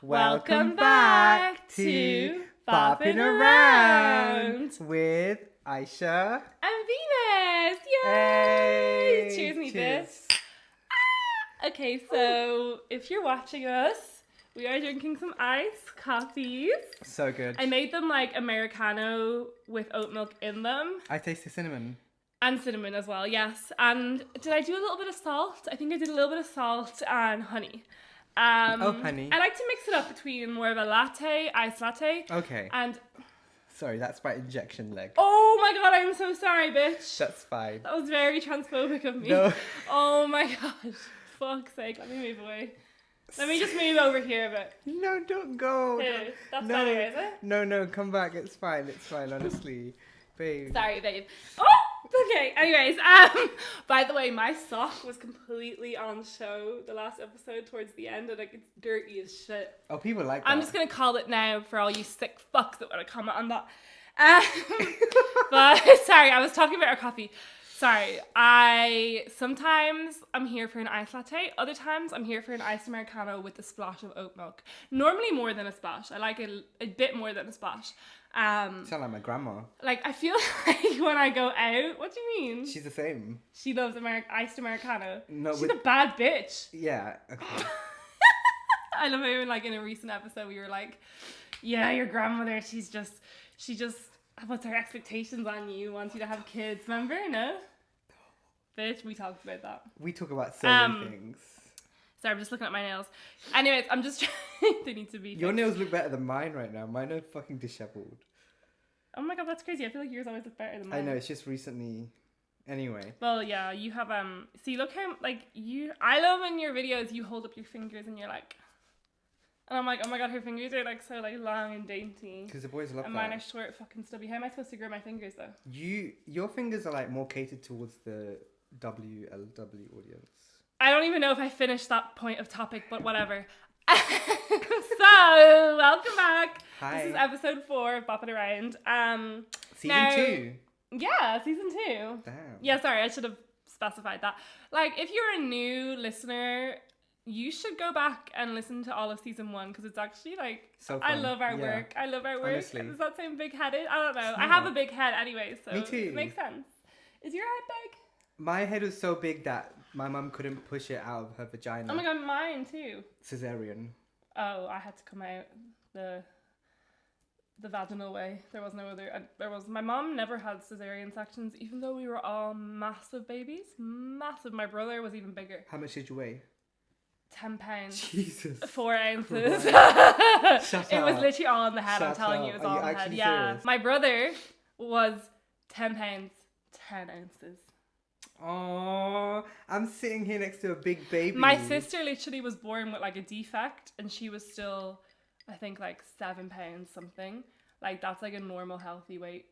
Welcome back to Boppin Around with Ayesha and Venus. Yay! Hey, Cheers, me cheers. this. Okay, so if you're watching us, we are drinking some iced coffees. So good. I made them like Americano with oat milk in them. I taste the cinnamon. And cinnamon as well, yes. And did I do a little bit of salt? I think I did a little bit of salt and honey. Honey. I like to mix it up between more of a latte, iced latte. Okay. And Sorry, that's my injection leg. oh my god, I'm so sorry, bitch. That's fine. That was very transphobic of me. No. Oh my gosh. Fuck's sake, let me move away. Let me just move over here a bit. No, don't go. Here, that's no. better, is it? No, come back. It's fine, honestly. Babe. Sorry, babe. Oh! Okay, anyways, by the way, my sock was completely on show the last episode towards the end, and like it's dirty as shit. Oh, people like that. I'm just gonna call it now for all you sick fucks that want to comment on that. But sorry, I was talking about our coffee. Sorry, sometimes I'm here for an iced latte. Other times I'm here for an iced Americano with a splash of oat milk. Normally more than a splash. I like it a bit more than a splash. You sound like my grandma. Like I feel like when I go out, what do you mean? She's the same. She loves iced Americano. No, she's a bad bitch. Yeah. Okay. I love how like in a recent episode we were like, yeah, your grandmother, she just puts her expectations on you, wants you to have kids. Remember? No? Bitch, we talked about that. We talk about so many things. Sorry, I'm just looking at my nails. Anyways, I'm just trying. They need to be fixed. Your nails look better than mine right now. Mine are fucking disheveled. Oh my god, that's crazy. I feel like yours always look better than mine. I know, it's just recently. Anyway. Well, yeah, you have see, look how like I love in your videos you hold up your fingers and you're like, and I'm like, oh my god, her fingers are like so like long and dainty. Because the boys love and that. mine are short, fucking stubby. How am I supposed to grow my fingers though? Your fingers are like more catered towards the WLW audience. I don't even know if I finished that point of topic, but whatever. So, welcome back. Hi. This is episode 4 of Boppin Around. Season 2. Yeah, season 2. Damn. Yeah, sorry, I should have specified that. Like, if you're a new listener, you should go back and listen to all of season 1 because it's actually like, so I fun. love our Yeah. work. I love our work. Honestly. Does that sound big-headed? I don't know. It's I have not. a big head anyway, so Me too. it makes sense. Is your head big? My head was so big that my mum couldn't push it out of her vagina. Oh my god, mine too. Cesarean. Oh, I had to come out the vaginal way. There was no other. My mom never had cesarean sections, even though we were all massive babies. Massive. My brother was even bigger. How much did you weigh? 10 pounds. Jesus. 4 ounces. Shut It was up. literally all in the head. I'm Shut telling up. you, it was Are all you in the head. actually Yeah. serious? My brother was 10 pounds, 10 ounces. Oh, I'm sitting here next to a big baby. My sister literally was born with like a defect, and she was still, I think, like 7 pounds something. Like that's like a normal healthy weight.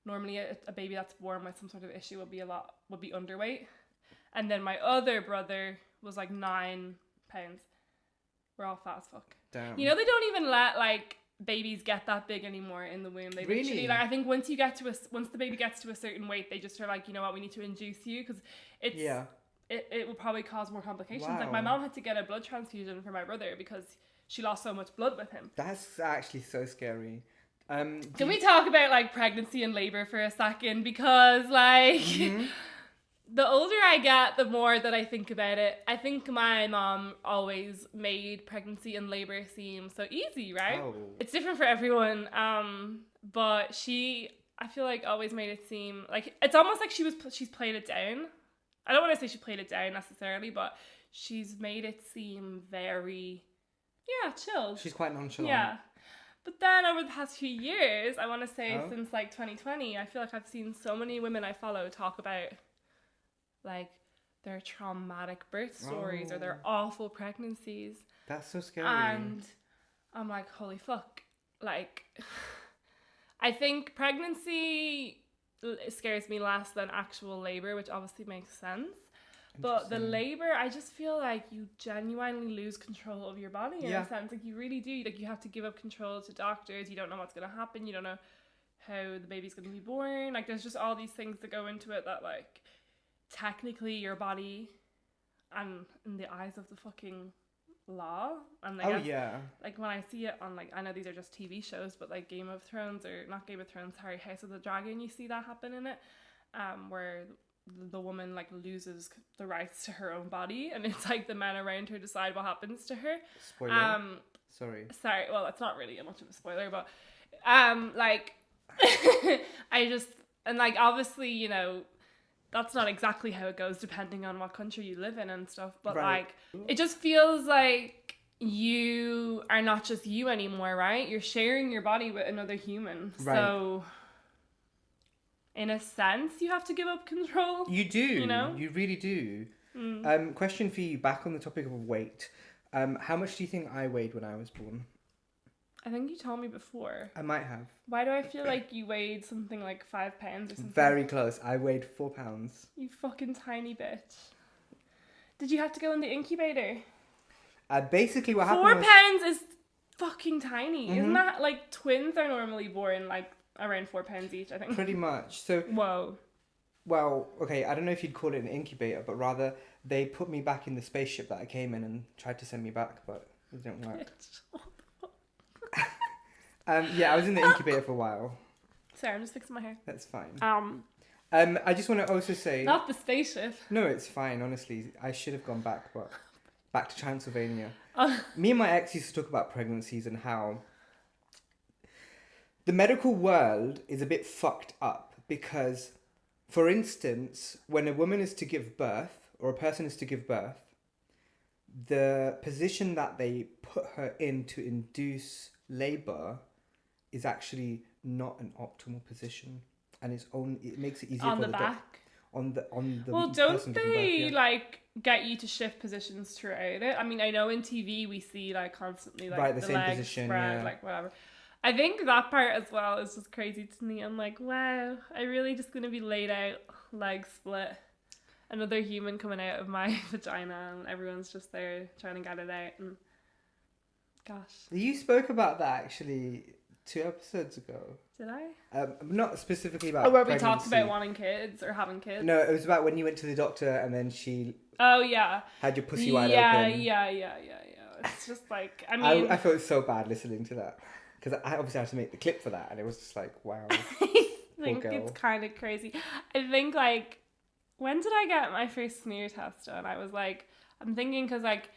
Normally, a baby that's born with some sort of issue would be underweight. And then my other brother was like 9 pounds. We're all fat as fuck. Damn. You know, they don't even let like babies get that big anymore in the womb. They Really? literally, like, I think once the baby gets to a certain weight, they just are like, you know what, we need to induce you because it's it will probably cause more complications. Wow. Like my mom had to get a blood transfusion for my brother because she lost so much blood with him. That's actually so scary. Can we talk about like pregnancy and labor for a second? Because like the older I get, the more that I think about it. I think my mom always made pregnancy and labor seem so easy, right? Oh. It's different for everyone. But she, I feel like, always made it seem like it's almost like she's played it down. I don't want to say she played it down necessarily, but she's made it seem very, chill. She's quite nonchalant. Yeah. But then over the past few years, I want to say Oh. since like 2020, I feel like I've seen so many women I follow talk about like their traumatic birth stories or their awful pregnancies. That's so scary. And I'm like, holy fuck. Like, I think pregnancy scares me less than actual labor, which obviously makes sense. But the labor, I just feel like you genuinely lose control of your body in a sense. Like you really do. Like you have to give up control to doctors. You don't know what's going to happen. You don't know how the baby's going to be born. Like there's just all these things that go into it that like technically your body and in the eyes of the fucking law. And Oh yeah. like when I see it on, like, I know these are just TV shows, but like Game of Thrones, or not Game of Thrones, sorry, House of the Dragon, you see that happen in it, where the woman like loses the rights to her own body, and it's like the men around her decide what happens to her. Spoiler. Sorry. Well, it's not really much of a spoiler, but like I just, and like obviously, you know, that's not exactly how it goes depending on what country you live in and stuff, but Right. like it just feels like you are not just you anymore, right? You're sharing your body with another human. Right. So in a sense, you have to give up control. You do. You know? You really do. Question for you, back on the topic of weight. How much do you think I weighed when I was born? I think you told me before. I might have. Why do I feel like you weighed something like 5 pounds or something? Very close. I weighed 4 pounds. You fucking tiny bitch. Did you have to go in the incubator? Basically what 4 happened was... pounds is fucking tiny. Isn't that, like, twins are normally born like around 4 pounds each, I think. Pretty much. So, Whoa. well, okay, I don't know if you'd call it an incubator, but rather they put me back in the spaceship that I came in and tried to send me back, but it didn't work. Yeah, I was in the incubator for a while. Sorry, I'm just fixing my hair. That's fine. I I just want to also say... Not the spaceship. No, it's fine, honestly. I should have gone back, but back to Transylvania. Me and my ex used to talk about pregnancies and how the medical world is a bit fucked up because, for instance, when a woman is to give birth, or a person is to give birth, the position that they put her in to induce labour is actually not an optimal position, and it makes it easier on for the the back. On the Well, person don't giving birth, they yeah. like get you to shift positions throughout it? I mean, I know in TV we see like constantly like Right, the the same legs position, spread, yeah. like whatever. I think that part as well is just crazy to me. I'm like, wow, I really just gonna be laid out, legs split, another human coming out of my vagina, and everyone's just there trying to get it out. And gosh, You spoke about that actually 2 episodes ago. did I? Not specifically about. Oh, where we pregnancy. talked about wanting kids or having kids. No, it was about when you went to the doctor and then she Oh yeah. had your pussy wide Yeah. open. It's just like, I mean, I felt so bad listening to that because I obviously had to make the clip for that, and it was just like, wow. I think girl. it's kind of crazy. I think, like, when did I get my first smear test done? I was like, I'm thinking because, like,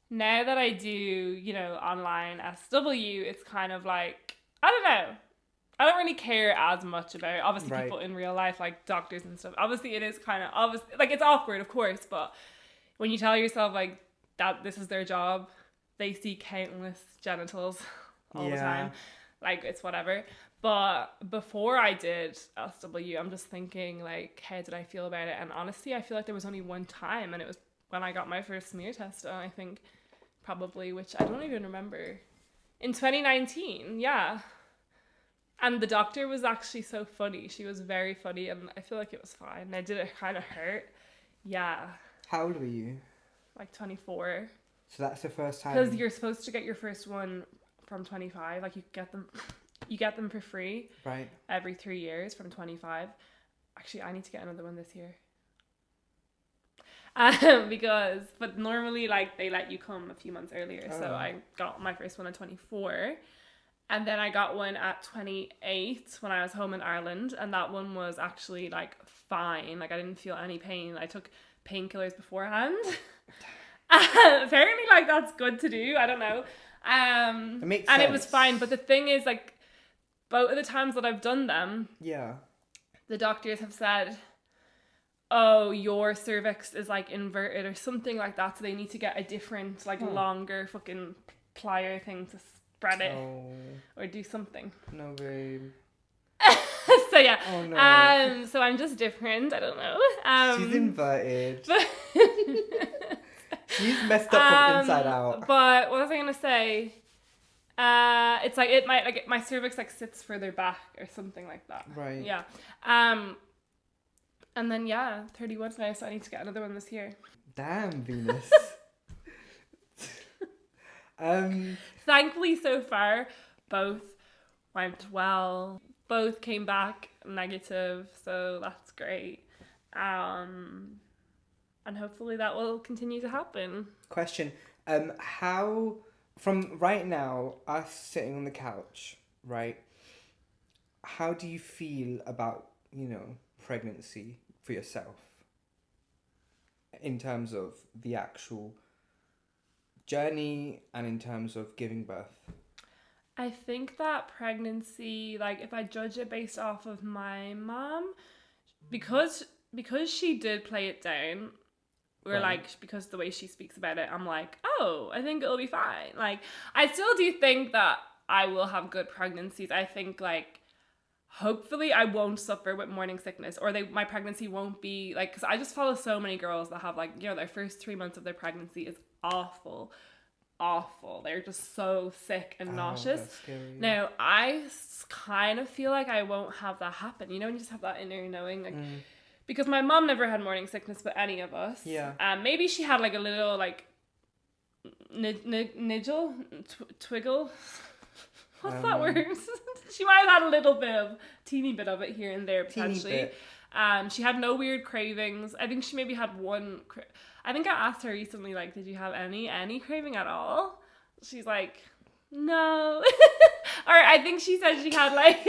now that I do, you know, online SW, it's kind of like, I don't know. I don't really care as much about it. Obviously, Right. people in real life, like doctors and stuff, obviously it is kind of, obvious, like, it's awkward, of course, but when you tell yourself, like, that this is their job, they see countless genitals all the time. Like, it's whatever. But before I did SW, I'm just thinking, like, how did I feel about it? And honestly, I feel like there was only one time, and it was when I got my first smear test done, I think, probably, which I don't even remember. In 2019, yeah. And the doctor was actually so funny. She was very funny, and I feel like it was fine. Now, did it kind of hurt? Yeah. How old were you? Like 24. So that's the first time. Because you're supposed to get your first one from 25. Like, you get them for free. Right. Every 3 years from 25. Actually, I need to get another one this year. But normally, like, they let you come a few months earlier. Oh. So I got my first one at 24. And then I got one at 28 when I was home in Ireland. And that one was actually, like, fine. Like, I didn't feel any pain. I took painkillers beforehand. Apparently, like, that's good to do. I don't know. It makes and sense. it was fine. But the thing is, like, both of the times that I've done them, Yeah. the doctors have said, oh, your cervix is, like, inverted or something like that. So they need to get a different, like, longer fucking plier thing to spread it or do something. No, babe. So yeah. Oh no. So I'm just different. I don't know. She's inverted. She's messed up from inside out. But what was I gonna say? It's like my cervix like sits further back or something like that. Right. Yeah. And then 31 now, so I need to get another one this year. Damn, Venus. Thankfully, so far, both went well. Both came back negative, so that's great. And hopefully that will continue to happen. Question. How, from right now, us sitting on the couch, right? How do you feel about, pregnancy for yourself? In terms of the actual journey and in terms of giving birth? I think that pregnancy, like if I judge it based off of my mom, because she did play it down, we're like, because the way she speaks about it, I'm like, oh, I think it'll be fine. Like, I still do think that I will have good pregnancies. I think, like, hopefully I won't suffer with morning sickness, or my pregnancy won't be, like, because I just follow so many girls that have, like, their first 3 months of their pregnancy is awful. They're just so sick and nauseous. That's scary. Now, I kind of feel like I won't have that happen. You know, when you just have that inner knowing, like, because my mom never had morning sickness, but any of us. Yeah. Maybe she had like a little like niggle, twiggle. What's that word? She might have had a little bit of, teeny bit of it here and there potentially. She had no weird cravings. I think she maybe had one. I think I asked her recently, like, did you have any craving at all? She's like, no. Or I think she said she had like,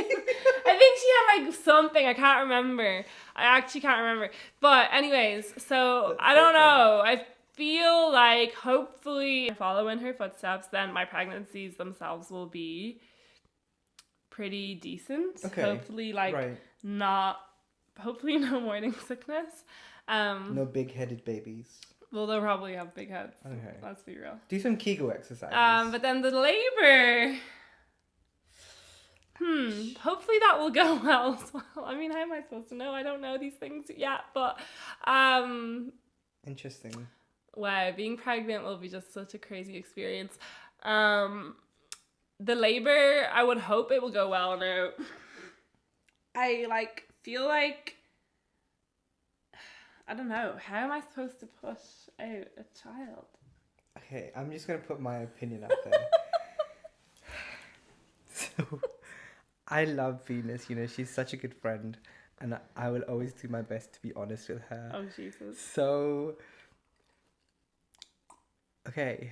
something. I can't remember. I actually can't remember. But anyways, so I don't know. I feel like hopefully follow in her footsteps, then my pregnancies themselves will be pretty decent. Okay. Hopefully hopefully no morning sickness. No big-headed babies. Well, they'll probably have big heads. Okay. Let's be real. Do some Kegel exercises. But then the labor. Hopefully that will go well as well. I mean, how am I supposed to know? I don't know these things yet, but Interesting. Wow, being pregnant will be just such a crazy experience. The labor, I would hope it will go well now. I feel like, I don't know, how am I supposed to push out a child? Okay, I'm just going to put my opinion out there. So, I love Venus, she's such a good friend, and I will always do my best to be honest with her. Oh, Jesus. So, okay.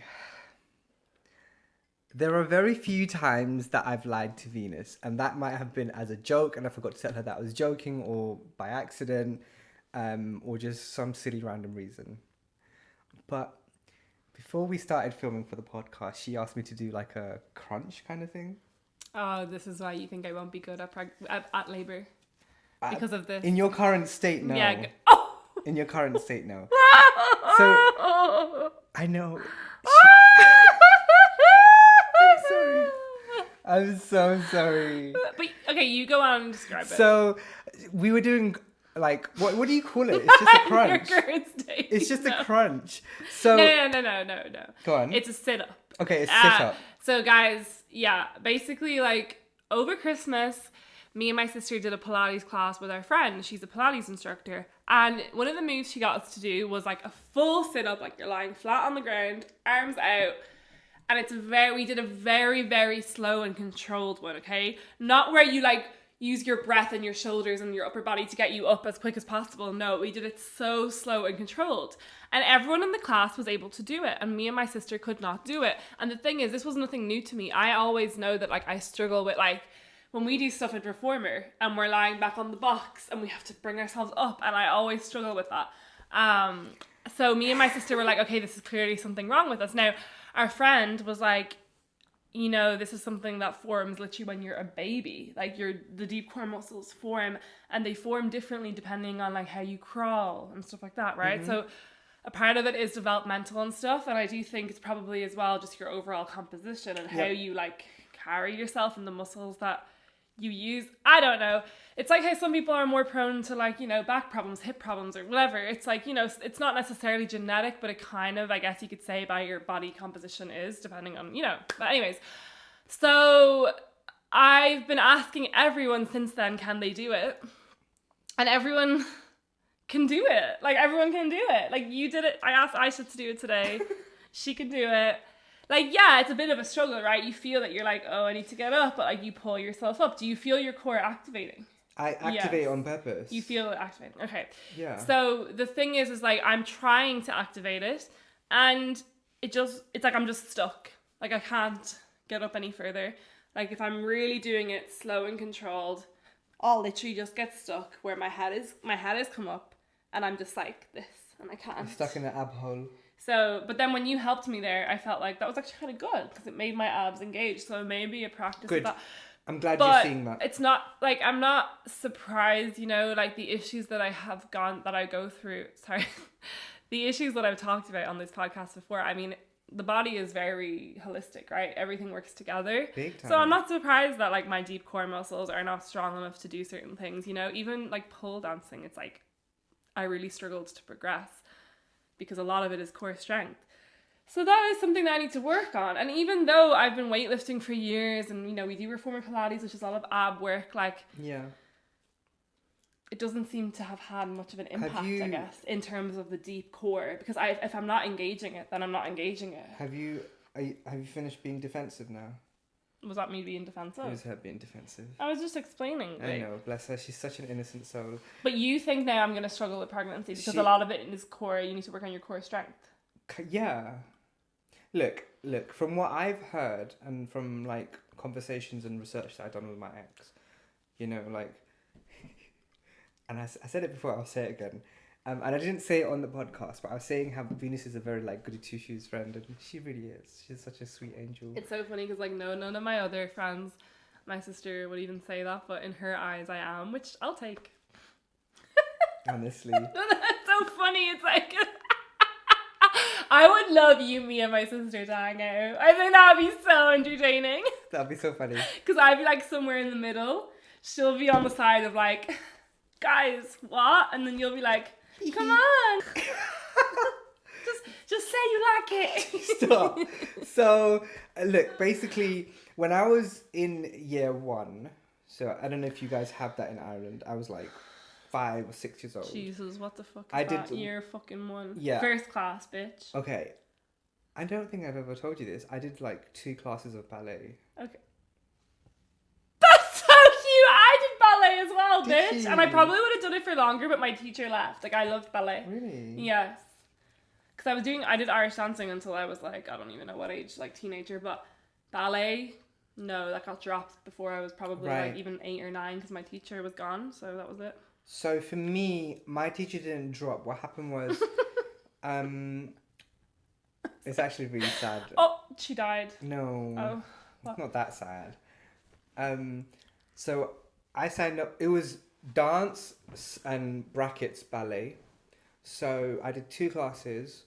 There are very few times that I've lied to Venus, and that might have been as a joke, and I forgot to tell her that I was joking, or by accident, or just some silly random reason. But before we started filming for the podcast, she asked me to do like a crunch kind of thing. Oh, this is why you think I won't be good at labor. Because of this. In your current state, no. Yeah. In your current state, no. So, I know. I'm sorry. I'm so sorry. But, okay, you go on and describe it. So, we were doing, like, what do you call it? It's just a crunch. Your current state. It's just a crunch. So No. Go on. It's a sit-up. Okay, it's sit-up. So, guys, yeah, basically, like, over Christmas, me and my sister did a Pilates class with our friend. She's a Pilates instructor. And one of the moves she got us to do was, like, a full sit-up, like, you're lying flat on the ground, arms out. And we did a very, very slow and controlled one, okay? Not where you, like, use your breath and your shoulders and your upper body to get you up as quick as possible. No, we did it so slow and controlled. And everyone in the class was able to do it. And me and my sister could not do it. And the thing is, this was nothing new to me. I always know that, like, I struggle with, like, when we do stuff in Reformer and we're lying back on the box and we have to bring ourselves up. And I always struggle with that. So me and my sister were like, okay, this is clearly something wrong with us. Now, our friend was like, this is something that forms literally when you're a baby. Like, the deep core muscles form, and they form differently depending on, like, how you crawl and stuff like that, right? Mm-hmm. So a part of it is developmental and stuff, and I do think it's probably as well just your overall composition and how you, like, carry yourself and the muscles that you use. I don't know. It's like how some people are more prone to, like, back problems, hip problems, or whatever. It's like, it's not necessarily genetic, but it kind of, I guess you could say, by your body composition is, depending on, But anyways, so I've been asking everyone since then, can they do it? And everyone can do it. Like, everyone can do it. Like, you did it. I asked Ayesha to do it today. She can do it. Like, yeah, it's a bit of a struggle, right? You feel that you're like, oh, I need to get up, but, like, you pull yourself up. Do you feel your core activating? I activate on purpose. You feel it activating. Okay. Yeah. So the thing is like, I'm trying to activate it, and it's like I'm just stuck. Like I can't get up any further. Like if I'm really doing it slow and controlled, I'll literally just get stuck where my head is come up and I'm just like this and I can't. You're stuck in the ab hole. So, but then when you helped me there, I felt like that was actually kind of good because it made my abs engage. So maybe a practice of that. I'm glad But you're seeing that. it's not like I'm not surprised, you know, like the issues that I go through. Sorry, the issues that I've talked about on this podcast before. I mean, the body is very holistic, right? Everything works together. Big time. So I'm not surprised that like my deep core muscles are not strong enough to do certain things, you know, even like pole dancing, it's like I really struggled to progress because a lot of it is core strength. So that is something that I need to work on. And even though I've been weightlifting for years and, you know, we do reformer Pilates, which is a lot of ab work, like, yeah, it doesn't seem to have had much of an impact, I guess, in terms of the deep core. Because if I'm not engaging it, then I'm not engaging it. Have you finished being defensive now? Was that me being defensive? It was her being defensive. I was just explaining. I know, bless her. She's such an innocent soul. But you think now I'm going to struggle with pregnancy because a lot of it is core. You need to work on your core strength. Yeah. Look, from what I've heard and from like conversations and research that I've done with my ex, you know, like, and I said it before, I'll say it again. And I didn't say it on the podcast, but I was saying how Venus is a very like goody two shoes friend, and she really is. She's such a sweet angel. It's so funny because like none of my other friends, my sister would even say that, but in her eyes I am, which I'll take. Honestly. That's so funny. It's like I would love you, me, and my sister to hang out. I think that would be so entertaining. That'd be so funny. Because I'd be like somewhere in the middle. She'll be on the side of like, guys, what? And then you'll be like, come on. just say you like it. Stop. So, look, basically, when I was in year 1, so I don't know if you guys have that in Ireland, I was like 5 or 6 years old. Jesus, what the fuck is that? Year fucking 1. Yeah. First class, bitch. Okay. I don't think I've ever told you this. I did like 2 classes of ballet. Okay. That's so cute. I did ballet as well, Did bitch. you? And I probably would have done it for longer, but my teacher left. Like, I loved ballet. Really? Yes. Because I did Irish dancing until I was like, I don't even know what age, like teenager, but ballet, no, that got dropped before I was probably like even 8 or 9 because my teacher was gone, so that was it. So for me, my teacher didn't drop. What happened was, it's actually really sad. Oh, she died. No, Oh, it's not that sad. So I signed up. It was dance and brackets ballet. So I did 2 classes,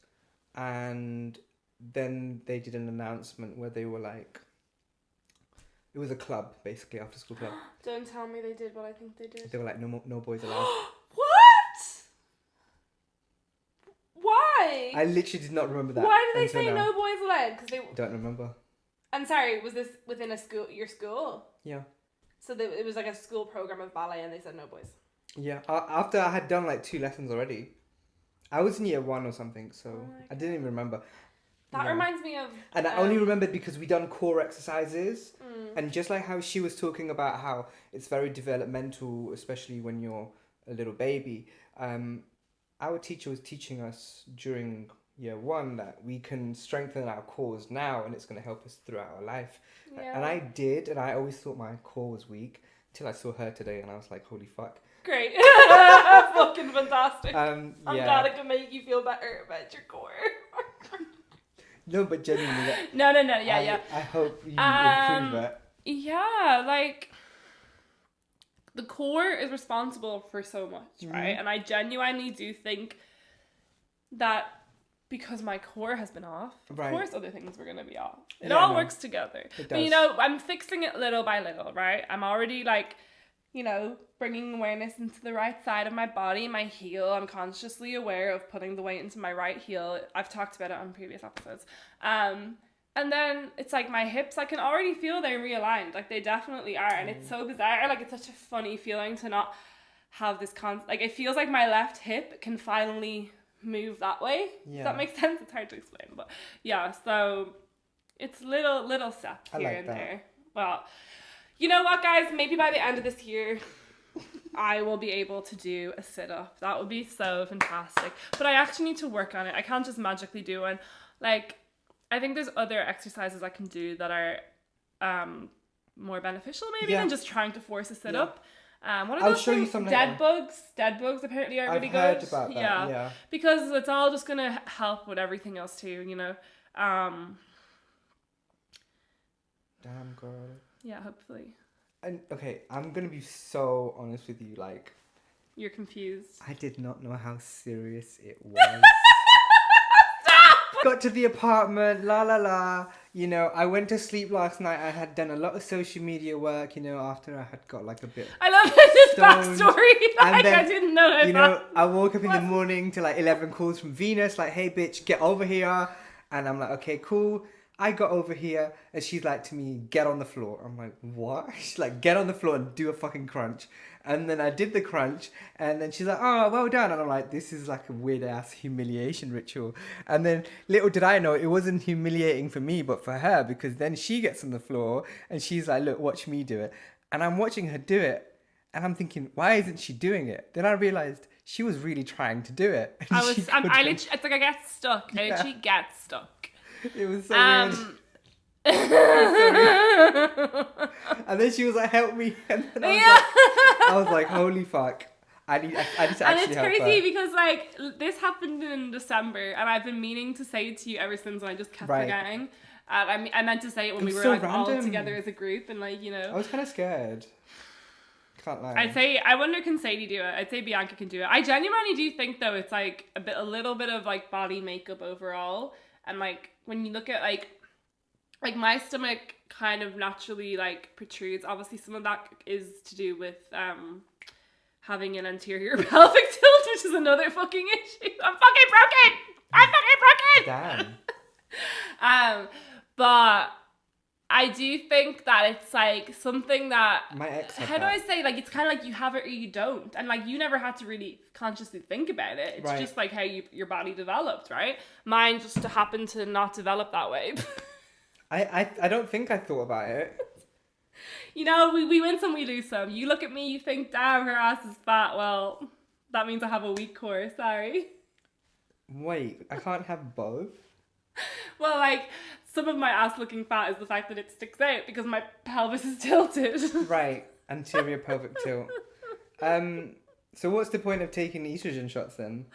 and then they did an announcement where they were like, it was a club, basically, after school club. Don't tell me they did what I think they did. They were like, no boys allowed. What? Why? I literally did not remember that. Why did they until say now. no boys allowed? Because they. Don't remember. I'm sorry. Was this within your school? Yeah. So it was like a school program of ballet, and they said no boys. Yeah. After I had done like 2 lessons already, I was in year 1 or something, so I didn't even remember. That reminds me of... And I only remembered because we done core exercises. And just like how she was talking about how it's very developmental, especially when you're a little baby. Our teacher was teaching us during year 1 that we can strengthen our cores now and it's going to help us throughout our life. Yeah. And I did, and I always thought my core was weak until I saw her today and I was like, holy fuck. Great. Fucking fantastic. I'm glad it can make you feel better about your core. No, but genuinely. No. Yeah. I hope you improve it. Yeah, like, the core is responsible for so much, right? And I genuinely do think that because my core has been off, of course other things were going to be off. It all works together. But, you know, I'm fixing it little by little, right? I'm already, like, you know, bringing awareness into the right side of my body, my heel. I'm consciously aware of putting the weight into my right heel. I've talked about it on previous episodes. And then it's like my hips, I can already feel they're realigned. Like, they definitely are. And it's so bizarre. Like, it's such a funny feeling to not have this like, it feels like my left hip can finally move that way. Yeah. Does that make sense? It's hard to explain. But yeah, so it's little steps here and there. Well, you know what, guys? Maybe by the end of this year, I will be able to do a sit-up. That would be so fantastic. But I actually need to work on it. I can't just magically do one. Like, I think there's other exercises I can do that are more beneficial maybe than just trying to force a sit up. What are those show you things? some Dead bugs apparently are really good. I've heard about that, yeah. Because it's all just gonna help with everything else too, you know. Damn girl. Yeah, hopefully. And okay, I'm gonna be so honest with you, like, you're confused. I did not know how serious it was. Got to the apartment, la la la. You know, I went to sleep last night. I had done a lot of social media work, you know, after I had got like a bit. I love this stoned. backstory. Like, And then, I didn't know that. You know, I woke up in the morning to like 11 calls from Venus, like, hey bitch, get over here. And I'm like, okay, cool. I got over here, and she's like to me, get on the floor. I'm like, what? She's like, get on the floor and do a fucking crunch. And then I did the crunch, and then she's like, oh, well done. And I'm like, this is like a weird ass humiliation ritual. And then little did I know, it wasn't humiliating for me, but for her, because then she gets on the floor and she's like, look, watch me do it. And I'm watching her do it, and I'm thinking, why isn't she doing it? Then I realized she was really trying to do it. I literally, it's like I get stuck. I literally get stuck. It was so weird. And then she was like, help me. And then I was like, holy fuck. I need to actually help her. And it's crazy because like this happened in December and I've been meaning to say it to you ever since, and I just kept forgetting. I meant to say it when we were so like random. all together as a group, and like, you know. I was kind of scared. Can't lie. I wonder, can Sadie do it? I'd say Bianca can do it. I genuinely do think though it's like a little bit of like body makeup overall, and like when you look at like my stomach kind of naturally like protrudes. Obviously some of that is to do with having an anterior pelvic tilt, which is another fucking issue. I'm fucking broken. Damn. But I do think that it's like something that my ex had how do I say, like, it's kind of like you have it or you don't, and like you never had to really consciously think about it. It's just like how your body developed, right? Mine just happened to not develop that way. I don't think I thought about it. You know, we win some, we lose some. You look at me, you think, damn, her ass is fat. Well, that means I have a weak core. Sorry. Wait, I can't have both? Well, like, some of my ass looking fat is the fact that it sticks out because my pelvis is tilted. Right, anterior pelvic tilt. So what's the point of taking estrogen shots then?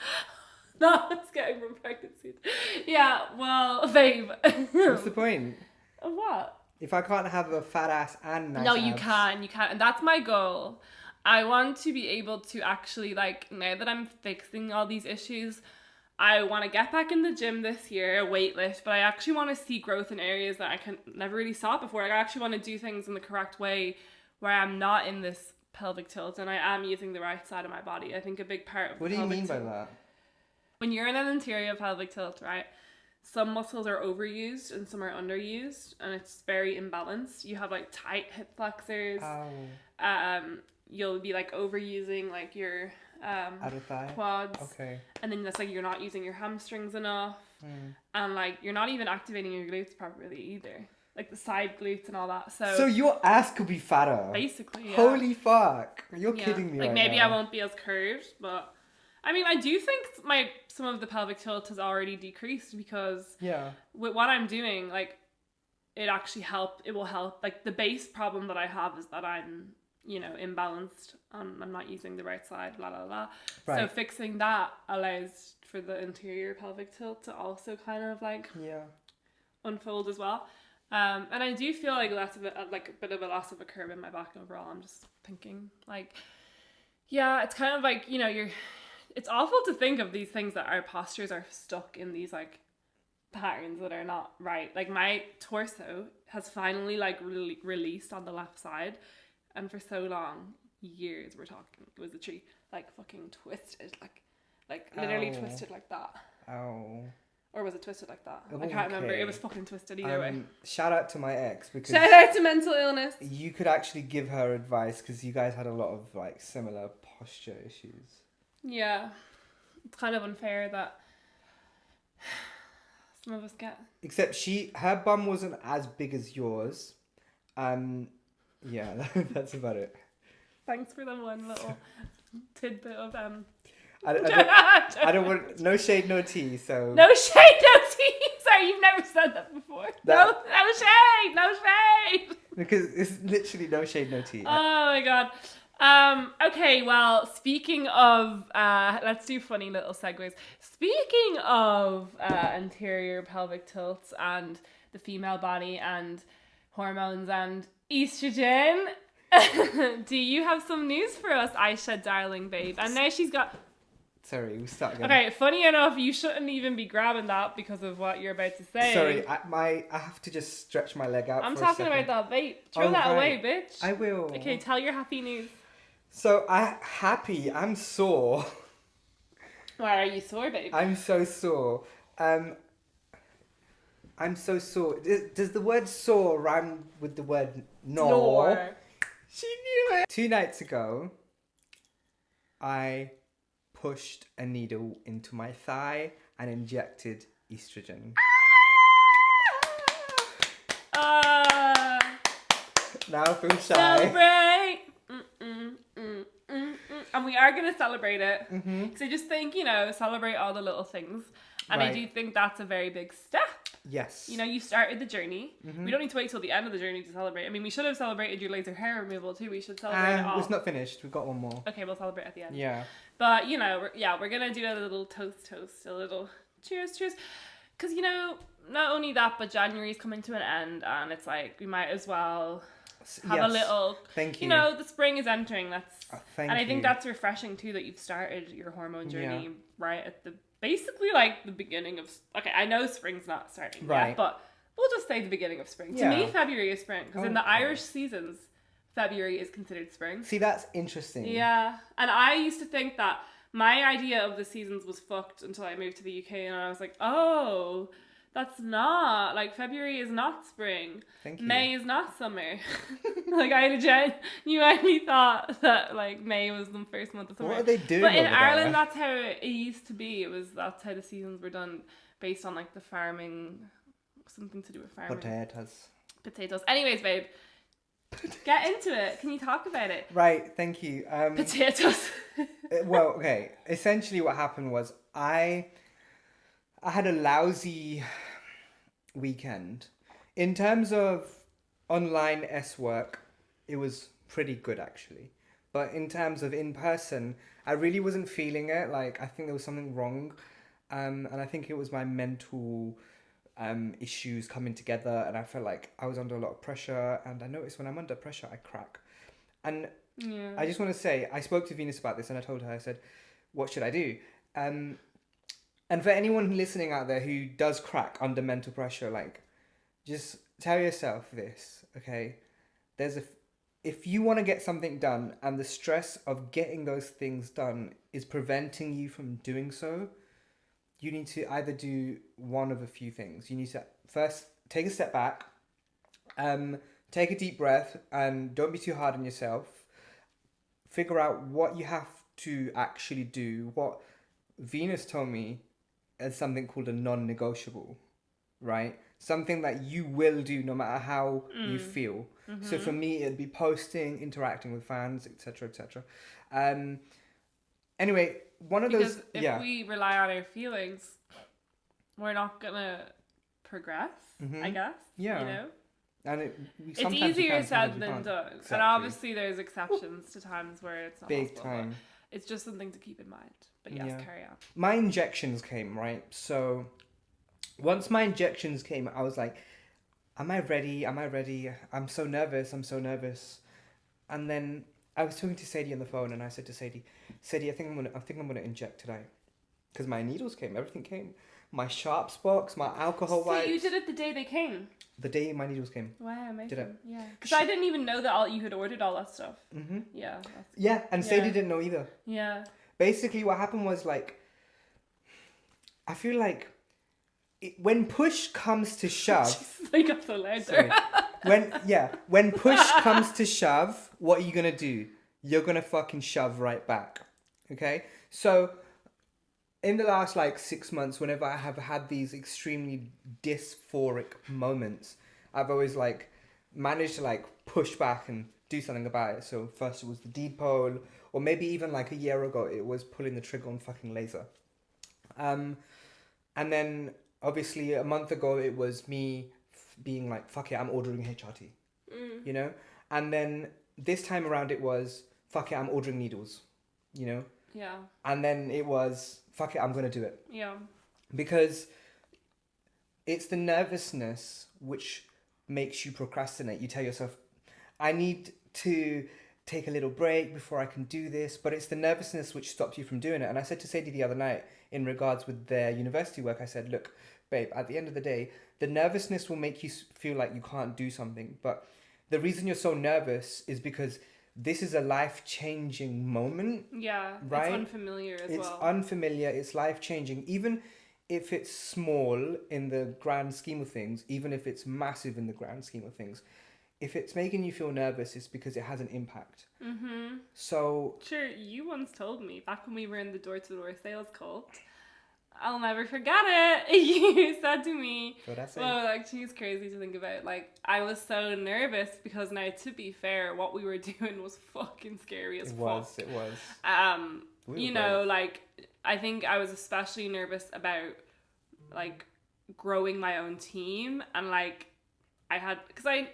No, it's getting from pregnancy. Yeah, well, babe. What's the point? Of what? If I can't have a fat ass and nice No, abs. you can, and that's my goal. I want to be able to actually, like, now that I'm fixing all these issues, I want to get back in the gym this year, weightlift, but I actually want to see growth in areas that I never really saw before. Like, I actually want to do things in the correct way where I'm not in this pelvic tilt and I am using the right side of my body. I think a big part of What do you mean by that? When you're in an anterior pelvic tilt, right, some muscles are overused and some are underused, and it's very imbalanced. You have like tight hip flexors. You'll be like overusing like your outer thigh quads. Okay. And then that's like you're not using your hamstrings enough. And like you're not even activating your glutes properly either. Like the side glutes and all that. So your ass could be fatter. Basically, yeah. Holy fuck. You're kidding me like right maybe now. I won't be as curved, but I mean, I do think some of the pelvic tilt has already decreased because with what I'm doing, like, it will help. Like, the base problem that I have is that I'm, you know, imbalanced. I'm not using the right side, la la la. Right. So fixing that allows for the anterior pelvic tilt to also kind of like unfold as well. And I do feel like a bit of a loss of a curve in my back overall. I'm just thinking like, yeah, it's kind of like, you know, it's awful to think of these things that our postures are stuck in these like patterns that are not right. Like my torso has finally like released on the left side, and for so long, years we're talking, it was a tree, like fucking twisted, like literally twisted like that. Ow. Or was it twisted like that? I can't remember. It was fucking twisted either way. Shout out to my ex, because shout out to mental illness. You could actually give her advice because you guys had a lot of like similar posture issues. Yeah. It's kind of unfair that some of us get. Except her bum wasn't as big as yours. Yeah, that's about it. Thanks for the one little tidbit of I don't want no shade, no tea. So no shade, no tea. swear you've never said that before. No shade, no shade. Because it's literally no shade, no tea. Oh my god. Okay, well, speaking of, let's do funny little segues. Speaking of anterior pelvic tilts and the female body and hormones and estrogen, do you have some news for us, Ayesha, darling babe? And now she's got... Sorry, we start again. Okay, funny enough, you shouldn't even be grabbing that because of what you're about to say. Sorry, I have to just stretch my leg out. I'm for talking a second. about that vape. Throw that away, bitch. I will. Okay, tell your happy news. So I'm sore. Why are you sore, babe? I'm so sore. I'm so sore. Does the word sore rhyme with the word Snore. She knew it. 2 nights ago, I pushed a needle into my thigh and injected estrogen. Now I feel shy. Celebrate! And we are going to celebrate it. Because I just think, celebrate all the little things. And I do think that's a very big step. Yes. You started the journey. We don't need to wait till the end of the journey to celebrate. I mean, we should have celebrated your laser hair removal too. We should celebrate it all. It's not finished. We've got one more. Okay, we'll celebrate at the end. Yeah. But, we're going to do a little toast, a little cheers. Because, not only that, but January's coming to an end. And it's like, we might as well have a little... Thank you. The spring is entering. I think that's refreshing too, that you've started your hormone journey right at the... Basically, like, the beginning of... Okay, I know spring's not starting yet, but we'll just say the beginning of spring. To me, February is spring. Because in the Irish seasons, February is considered spring. See, that's interesting. Yeah. And I used to think that my idea of the seasons was fucked until I moved to the UK. And I was like, oh, that's not... Like, February is not spring. Thank you. May is not summer. Like, I genuinely thought that, like, May was the first month of summer. What are they doing But in over Ireland, there? that's how it used to be. That's how the seasons were done, based on, like, the farming, something to do with farming. Potatoes. Anyways, babe, get into it. Can you talk about it? Right, thank you. Potatoes. Well, okay. Essentially what happened was I had a lousy weekend. In terms of online work, it was pretty good actually. But in terms of in person, I really wasn't feeling it. Like, I think there was something wrong. And I think it was my mental issues coming together, and I felt like I was under a lot of pressure, and I noticed when I'm under pressure, I crack. And I just want to say, I spoke to Venus about this, and I told her, I said, what should I do? And for anyone listening out there who does crack under mental pressure, like, just tell yourself this, okay? If you want to get something done and the stress of getting those things done is preventing you from doing so, you need to either do one of a few things. You need to first take a step back, take a deep breath, and don't be too hard on yourself. Figure out what you have to actually do. What Venus told me as something called a non-negotiable, right? Something that you will do no matter how you feel. So for me, it'd be posting, interacting with fans, etc., etc. Anyway, one of those... If we rely on our feelings, we're not going to progress, I guess. Yeah. And it's easier said than done. Exactly. And obviously there's exceptions to times where it's not big possible, time. It's just something to keep in mind. But yes, carry on. My injections came, right? So once my injections came, I was like, am I ready? I'm so nervous. And then I was talking to Sadie on the phone, and I said to Sadie, I think I'm gonna inject today, because my needles came, everything came, my sharps box, my alcohol wipes. So you did it the day they came? The day my needles came. Wow, amazing. Did it? Yeah. Because I didn't even know that you had ordered all that stuff. Yeah. Yeah, and Sadie didn't know either. Yeah. Basically, what happened was, like, I feel like when push comes to shove... I got so loud there. When push comes to shove, what are you going to do? You're going to fucking shove right back. Okay? So, in the last, 6 months, whenever I have had these extremely dysphoric moments, I've always, managed to, push back and do something about it. So, first it was the depot, or maybe even, a year ago, it was pulling the trigger on fucking laser. And then... Obviously, a month ago, it was me being like, fuck it, I'm ordering HRT, you know? And then this time around, it was, fuck it, I'm ordering needles, you know? Yeah. And then it was, fuck it, I'm going to do it. Yeah. Because it's the nervousness which makes you procrastinate. You tell yourself, I need to take a little break before I can do this. But it's the nervousness which stops you from doing it. And I said to Sadie the other night, in regards with their university work, I said, look, babe, at the end of the day, the nervousness will make you feel like you can't do something. But the reason you're so nervous is because this is a life-changing moment. Yeah, right? It's unfamiliar as well. It's unfamiliar, it's life-changing. Even if it's small in the grand scheme of things, even if it's massive in the grand scheme of things, if it's making you feel nervous, it's because it has an impact. Mm-hmm. So... Sure, you once told me, back when we were in the door-to-door sales cult, I'll never forget it. You said to me, What'd I say? well, like, she's crazy to think about. Like, I was so nervous because now, to be fair, what we were doing was fucking scary as fuck. It was. You know, like, I think I was especially nervous about, like, growing my own team. And, like, I had, because I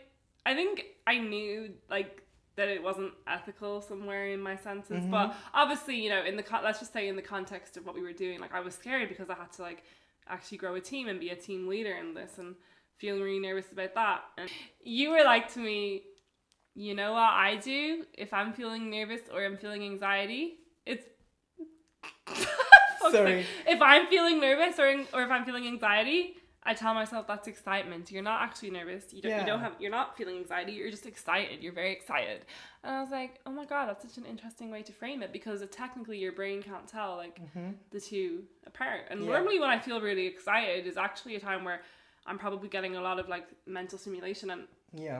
think I knew, like, that it wasn't ethical somewhere in my senses, Mm-hmm. but obviously, you know, in the let's just say in the context of what we were doing, like, I was scared because I had to, like, actually grow a team and be a team leader in this, and feeling really nervous about that. And you were like to me, you know what I do if I'm feeling nervous or I'm feeling anxiety? It's Sorry. If I'm feeling nervous or if I'm feeling anxiety, I tell myself that's excitement. You're not actually nervous. You're not feeling anxiety. You're just excited. You're very excited. And I was like, oh my God, that's such an interesting way to frame it, because technically your brain can't tell, like, the two apart. And normally when I feel really excited is actually a time where I'm probably getting a lot of, like, mental stimulation, and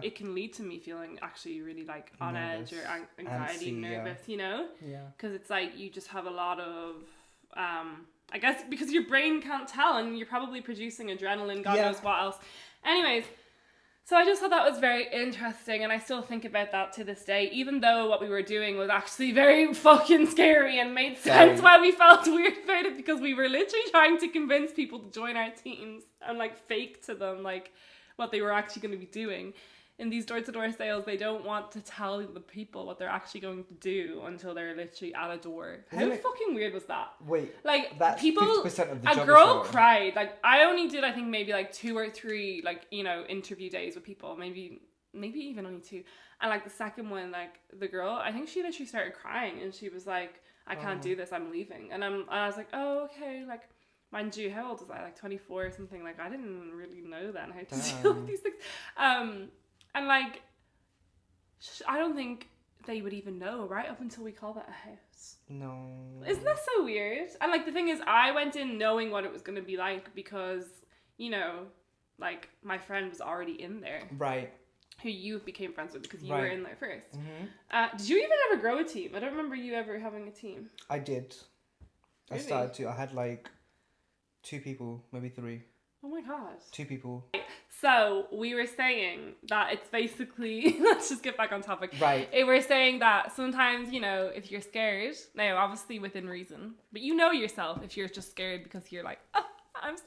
it can lead to me feeling actually really, like, on edge or anxiety, nervous, you know? Yeah. Because it's like you just have a lot of... I guess because your brain can't tell, and you're probably producing adrenaline, God knows what else. Anyways, so I just thought that was very interesting, and I still think about that to this day, even though what we were doing was actually very fucking scary and made sense why we felt weird about it, because we were literally trying to convince people to join our teams and, like, fake to them, like, what they were actually going to be doing. In these door-to-door sales, they don't want to tell the people what they're actually going to do until they're literally at a door. How fucking weird was that? Wait, like, that's people, 50% of the job. A girl cried. Like, I only did, I think, maybe like 2 or 3, like, you know, interview days with people. Maybe even only 2. And, like, the second one, like, the girl, I think she literally started crying, and she was like, I can't do this, I'm leaving. And I was like, oh, okay, like, mind you, how old was I? Like 24 or something. Like, I didn't really know then how to deal with these things. And, like, I don't think they would even know, right? Up until we call that a house. No. Isn't that so weird? And, like, the thing is, I went in knowing what it was going to be like because, you know, like, my friend was already in there. Right. Who you became friends with because you were in there first. Mm-hmm. Did you even ever grow a team? I don't remember you ever having a team. I did. Really? I started to. I had, like, 2 people, maybe 3. Oh my God. 2 people. So we were saying that it's basically, let's just get back on topic. Right. We're saying that sometimes, you know, if you're scared, now obviously within reason, but you know yourself if you're just scared because you're like, oh,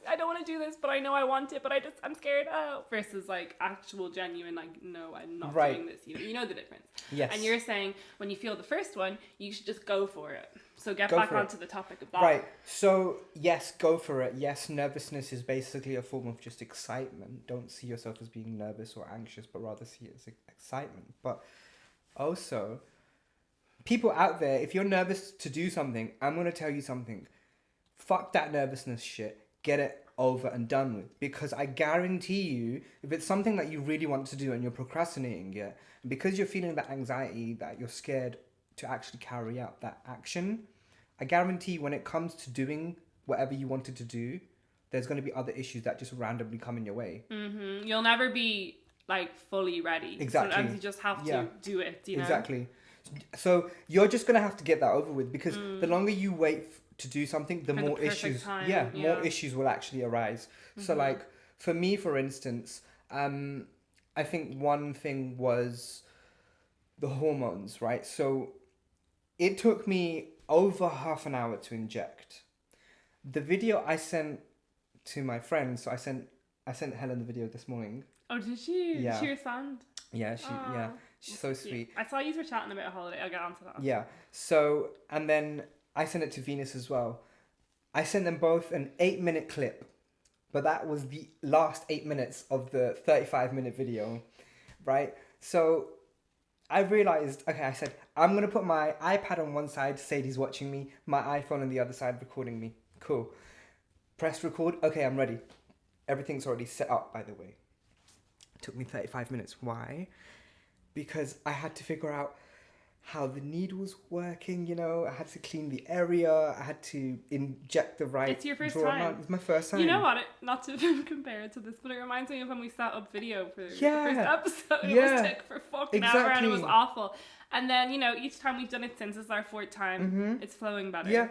I don't want to do this, but I know I want it, but I'm scared. Oh, versus like actual genuine, like, no, I'm not doing this. You know the difference. Yes. And you're saying when you feel the first one, you should just go for it. So get back onto the topic of that. Right. So yes, go for it. Yes, nervousness is basically a form of just excitement. Don't see yourself as being nervous or anxious, but rather see it as excitement. But also, people out there, if you're nervous to do something, I'm going to tell you something. Fuck that nervousness shit. Get it over and done with. Because I guarantee you, if it's something that you really want to do and you're procrastinating it, because you're feeling that anxiety, that you're scared to actually carry out that action, I guarantee when it comes to doing whatever you wanted to do, there's going to be other issues that just randomly come in your way. Mm-hmm. You'll never be, like, fully ready. Exactly. Sometimes you just have to do it, you know? Exactly. So you're just going to have to get that over with, because the longer you wait to do something, the more issues more issues will actually arise. So, like, for me, for instance, I think one thing was the hormones, right? So it took me over half an hour to inject. The video I sent to my friend. So I sent Helen the video this morning. Oh, did she? Yeah. She respond? Yeah, she's so sweet. I saw you were chatting about a holiday. I'll get onto that. Yeah. So, and then I sent it to Venus as well. I sent them both an 8-minute clip, but that was the last 8 minutes of the 35-minute video, right? So I realized, okay, I said, I'm going to put my iPad on one side, Sadie's watching me, my iPhone on the other side recording me. Cool. Press record. Okay, I'm ready. Everything's already set up, by the way. It took me 35 minutes. Why? Because I had to figure out how the needle's working, you know. I had to clean the area. I had to inject the right... It's your first time. It's my first time. You know what? Not to compare it to this, but it reminds me of when we set up video for the first episode. It was took for fucking ever and it was awful. And then, you know, each time we've done it since, it's our fourth time, it's flowing better. Yeah.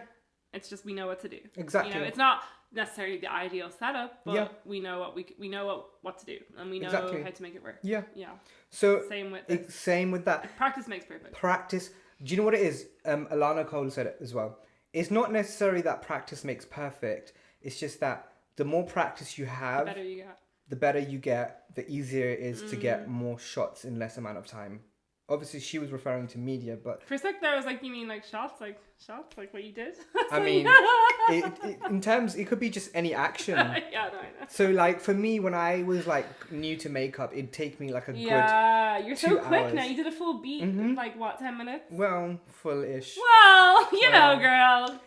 It's just we know what to do. Exactly. You know, it's not necessarily the ideal setup, but we know what we know what to do, and we know how to make it work. Yeah. Yeah. So same with that. Practice makes perfect. Practice. Do you know what it is? Alana Cole said it as well. It's not necessarily that practice makes perfect. It's just that the more practice you have, the better you get, the easier it is to get more shots in less amount of time. Obviously, she was referring to media, but... For a sec there, I was like, you mean like shots? Like what you did? I mean, in terms, it could be just any action. Yeah, no, I know. So, like, for me, when I was, like, new to makeup, it'd take me, like, a good 2 hours. Yeah, you're so quick now. You did a full beat in, like, what, 10 minutes? Well, full-ish. Well, you know, girl.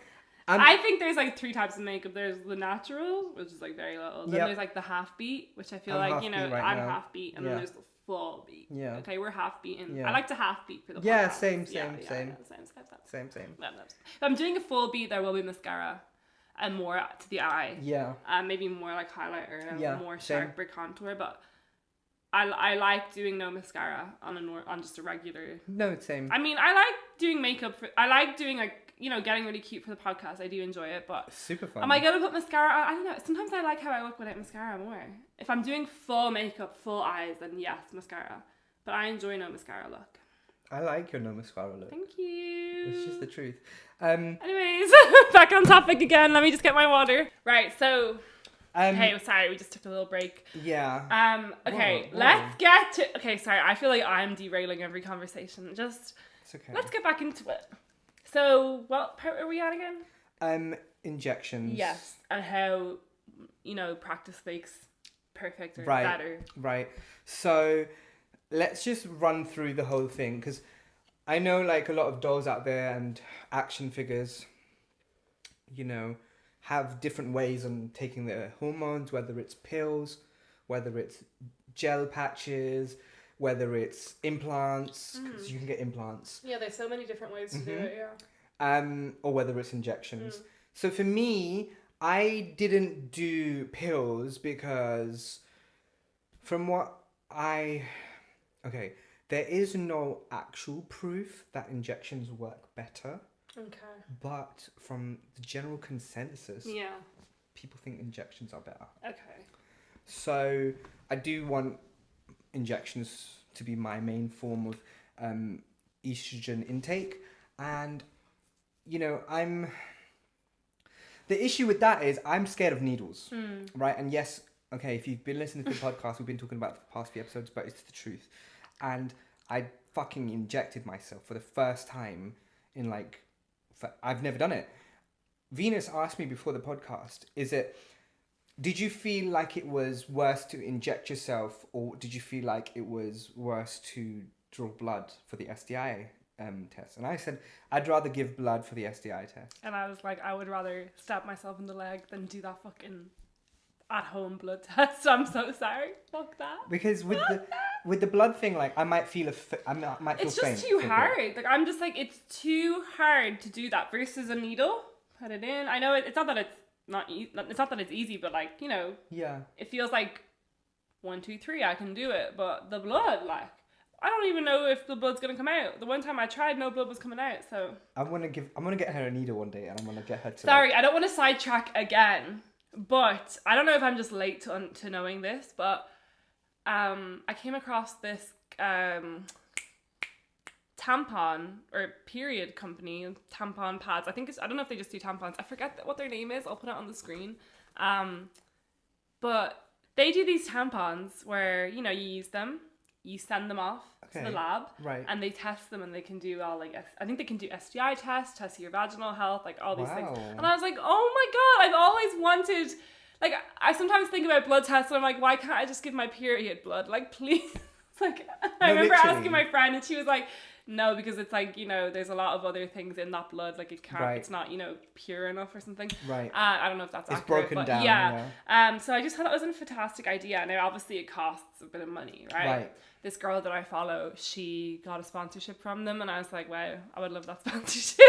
I think there's, like, 3 types of makeup. There's the natural, which is, like, very little. Then there's, like, the half beat, which I feel like, you know, I'm half beat. And then there's the full beat. Yeah. Okay, we're half beaten. I like to half beat for the podcast. Yeah, same. Same. If I'm doing a full beat, there will be mascara and more to the eye. Yeah. Maybe more like highlighter and more sharper contour. But I like doing no mascara on just a regular. No, same. I mean, I like doing makeup I like doing like, you know, getting really cute for the podcast. I do enjoy it, but super fun. Am I gonna put mascara on? I don't know. Sometimes I like how I look without mascara more. If I'm doing full makeup, full eyes, then yes, mascara. But I enjoy no mascara look. I like your no mascara look. Thank you. It's just the truth. Anyways, back on topic again. Let me just get my water. Right, so... okay, sorry, we just took a little break. Yeah. Okay, let's get to... Okay, sorry, I feel like I'm derailing every conversation. Just... It's okay. Let's get back into it. So, what part are we at again? Injections. Yes, and how, you know, practice makes perfect or better. Right. So, let's just run through the whole thing, because I know, like, a lot of dolls out there and action figures, you know, have different ways on taking their hormones, whether it's pills, whether it's gel patches, whether it's implants, because you can get implants. Yeah, there's so many different ways to do it, yeah. Or whether it's injections. So for me, I didn't do pills because from what there is no actual proof that injections work better. Okay. But from the general consensus, people think injections are better. Okay. So I do want injections to be my main form of estrogen intake, and you know, the issue with that is I'm scared of needles, right? And yes, okay, if you've been listening to the podcast, we've been talking about the past few episodes, but it's the truth. And I fucking injected myself for the first time in I've never done it. Venus asked me before the podcast, did you feel like it was worse to inject yourself, or did you feel like it was worse to draw blood for the STI test? And I said, I'd rather give blood for the STI test. And I was like, I would rather stab myself in the leg than do that fucking at-home blood test. I'm so sorry. Fuck that. Because with the blood thing, like, I might feel faint. It's just too hard. Like, I'm just like, it's too hard to do that versus a needle. Put it in. I know it's not that it's not that it's easy, but like, you know, it feels like 1, 2, 3, I can do it. But the blood, like, I don't even know if the blood's gonna come out. The one time I tried, no blood was coming out. So I'm gonna get her a needle one day, and I'm gonna get her to. Sorry, I don't want to sidetrack again, but I don't know if I'm just late to knowing this, but I came across this tampon or period company, tampon pads. I don't know if they just do tampons. I forget what their name is. I'll put it on the screen. But they do these tampons where, you know, you use them, you send them off to the lab, right, and they test them, and they can do all, like, I think they can do STI tests, test your vaginal health, like all these things. And I was like, oh my God, I've always wanted, like, I sometimes think about blood tests, and I'm like, why can't I just give my period blood? Like, please. Like, I remember asking my friend, and she was like, no, because it's like, you know, there's a lot of other things in that blood, like it can't, it's not, you know, pure enough or something. Right. I don't know if that's it's accurate, broken but down. yeah. So I just thought that was a fantastic idea. Now, obviously, it costs a bit of money, right? This girl that I follow, she got a sponsorship from them, and I was like, wow, I would love that sponsorship.